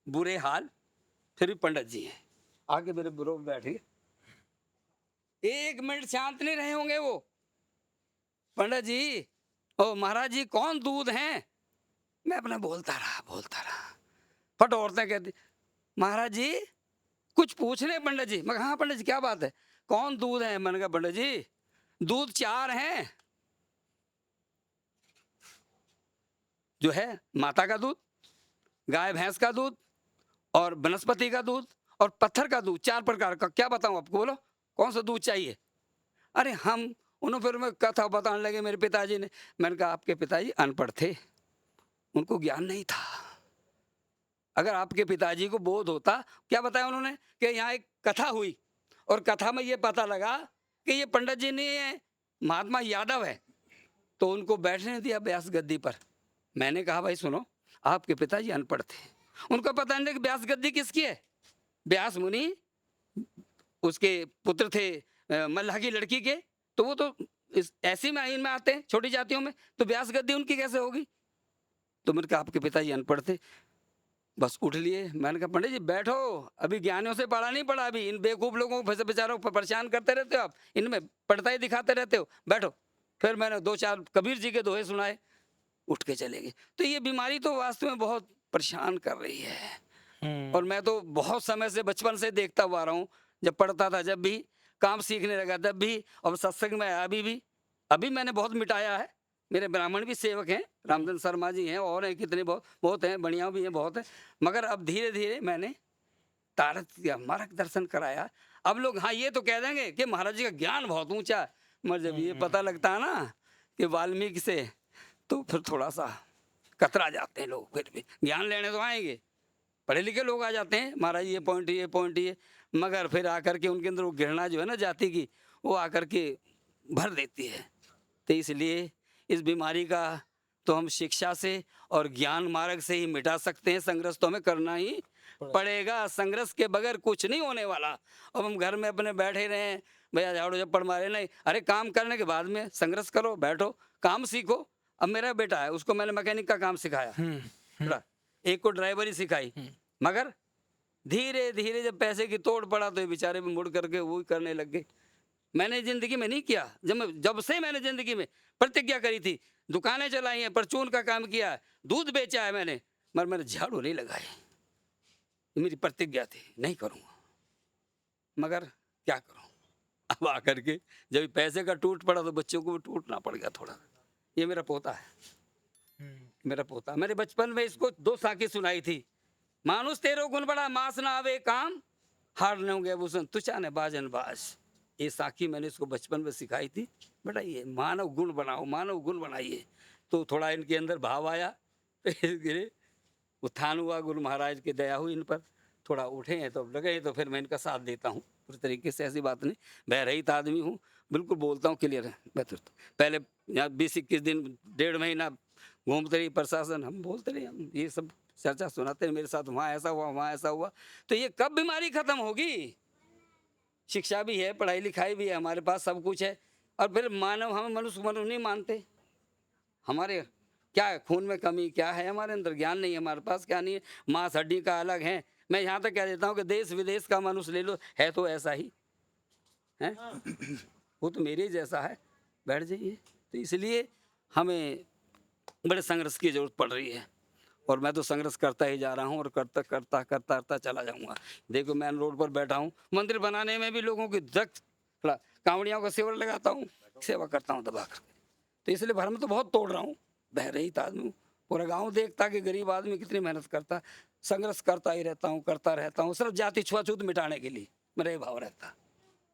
S2: बुरे हाल। फिर भी पंडित जी हैं, आके मेरे बुरो में बैठ गए। 1 मिनट शांत नहीं रहे होंगे वो। पंडित जी, ओ महाराज जी कौन दूध हैं। मैं अपना बोलता रहा। फट औरतें कहती महाराज जी कुछ पूछ रहे पंडित जी। मैं हाँ पंडित जी क्या बात है, कौन दूध है। मैंने कहा पंडित जी दूध 4 हैं, जो है माता का दूध, गाय भैंस का दूध, और वनस्पति का दूध, और पत्थर का दूध, 4 प्रकार का। क्या बताऊं आपको, बोलो कौन सा दूध चाहिए। अरे हम उन्होंने फिर मैं कथा बताने लगे मेरे पिताजी ने। मैंने कहा आपके पिताजी अनपढ़ थे, उनको ज्ञान नहीं था। अगर आपके पिताजी को बोध होता, क्या बताया उन्होंने कि यहाँ एक कथा हुई, और कथा में ये पता लगा कि ये पंडित जी ने महात्मा यादव है, तो उनको बैठने दिया व्यास गद्दी पर। मैंने कहा भाई सुनो, आपके पिताजी अनपढ़ थे, उनको पता नहीं कि व्यास गद्दी किसकी है। व्यास मुनि उसके पुत्र थे मल्लाह की लड़की के, तो वो तो ऐसी में आइन में आते हैं छोटी जातियों में, तो व्यास गद्दी उनकी कैसे होगी। तो मैंने कहा आपके पिताजी अनपढ़ थे। बस उठ लिए। मैंने कहा पंडित जी बैठो, अभी ज्ञानियों से पढ़ा नहीं पड़ा, अभी इन बेवकूफ़ लोगों को बेचारों को परेशान करते रहते हो आप, इनमें पढ़ता ही दिखाते रहते हो, बैठो। फिर मैंने 2-4 कबीर जी के दोहे सुनाए, उठ के चले गए। तो ये बीमारी तो वास्तव में बहुत परेशान कर रही है। और मैं तो बहुत समय से, बचपन से देखता हुआ आ रहा हूँ, जब पढ़ता था, जब भी काम सीखने लगा तब भी, और सत्संग में अभी भी, अभी मैंने बहुत मिटाया है। मेरे ब्राह्मण भी सेवक हैं, रामचंद्र शर्मा जी हैं, और हैं कितने, बहुत हैं, बढ़िया भी हैं, बहुत हैं। मगर अब धीरे धीरे मैंने तारक किया, मार्गदर्शन कराया। अब लोग हाँ ये तो कह देंगे कि महाराज जी का ज्ञान बहुत ऊंचा है, मगर जब ये पता लगता है ना कि वाल्मीकि से, तो फिर थोड़ा सा कतरा जाते हैं लोग। फिर भी ज्ञान लेने तो आएंगे, पढ़े लिखे लोग आ जाते हैं, महाराज ये पॉइंट ये, मगर फिर आकर के उनके अंदर वो घृणा जो है ना जाति की, वो आकर के भर देती है। तो इसलिए इस बीमारी का तो हम शिक्षा से और ज्ञान मार्ग से ही मिटा सकते हैं। संघर्ष तो हमें करना ही पड़ेगा, संघर्ष के बगैर कुछ नहीं होने वाला। अब हम घर में अपने बैठे रहे, भैया झाड़ू झप्पड़ मारे, नहीं, अरे काम करने के बाद में संघर्ष करो, बैठो, काम सीखो। अब मेरा बेटा है, उसको मैंने मैकेनिक का काम सिखाया, एक को ड्राइवरी सिखाई, मगर धीरे धीरे जब पैसे की तोड़ पड़ा तो ये बेचारे भी मुड़ करके वो करने लग गए। मैंने जिंदगी में नहीं किया, जब से मैंने जिंदगी में प्रतिज्ञा करी थी, दुकानें चलाई हैं, परचून का काम किया है, दूध बेचा है मैंने, मगर मैंने झाड़ू नहीं लगाए। ये मेरी प्रतिज्ञा थी, नहीं करूँगा, मगर क्या करूँ। अब आकर के जब पैसे का टूट पड़ा तो बच्चों को भी टूटना पड़ गया थोड़ा। ये मेरा पोता है, मेरा पोता। मैंने बचपन में इसको 2 साखी सुनाई थी, मानुष तेरो गुण बड़ा, मास ना आवे काम, हार न होंगे भूषण तुचा ने बाजन बाज। ये साखी मैंने इसको बचपन में सिखाई थी, बेटा ये मानव गुण बनाओ, मानव गुण बनाइए। तो थोड़ा इनके अंदर भाव आया, फिर उत्थान हुआ, गुरु महाराज की दया हुई इन पर, थोड़ा उठे हैं तो लगे, तो फिर मैं इनका साथ देता हूँ। पूरी तरीके से, ऐसी बात नहीं। बहरहित आदमी हूँ, बिल्कुल बोलता हूँ क्लियर है। बेहतर तो पहले यहाँ 20-21 दिन 1.5 महीना घूमते रही प्रशासन, हम बोलते रहे, हम ये सब चर्चा सुनाते हैं, मेरे साथ वहाँ ऐसा हुआ, वहाँ ऐसा हुआ। तो ये कब बीमारी खत्म होगी? शिक्षा भी है, पढ़ाई लिखाई भी है, हमारे पास सब कुछ है, और फिर मानव, हम मनुष्य नहीं मानते। हमारे क्या है, खून में कमी क्या है, हमारे अंदर ज्ञान नहीं है, हमारे पास क्या नहीं है, मांस हड्डी का अलग है। मैं यहाँ तक कह देता हूँ कि देश विदेश का मनुष्य ले लो, है तो ऐसा ही है, वो तो मेरे जैसा है, बैठ जाइए। तो इसलिए हमें बड़े संघर्ष की जरूरत पड़ रही है, और मैं तो संघर्ष करता ही जा रहा हूँ, और करता करता करता करता चला जाऊँगा। देखो मेन रोड पर बैठा हूँ, मंदिर बनाने में भी लोगों की कांवड़ियों का सेवा लगाता हूँ, सेवा करता हूँ दबा करके। तो इसलिए भरम तो बहुत तोड़ रहा हूँ, बहरहित आदमी हूँ। पूरा गांव देखता कि गरीब आदमी कितनी मेहनत करता, संघर्ष करता ही रहता हूँ, करता रहता हूँ, सिर्फ जाति छुआछूत मिटाने के लिए मेरा ये भाव रहता।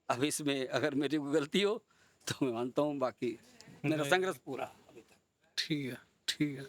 S2: अब इसमें अगर मेरी कोई गलती हो तो मैं मानता हूँ, बाकी मेरा संघर्ष पूरा अभी तक।
S4: ठीक है, ठीक है।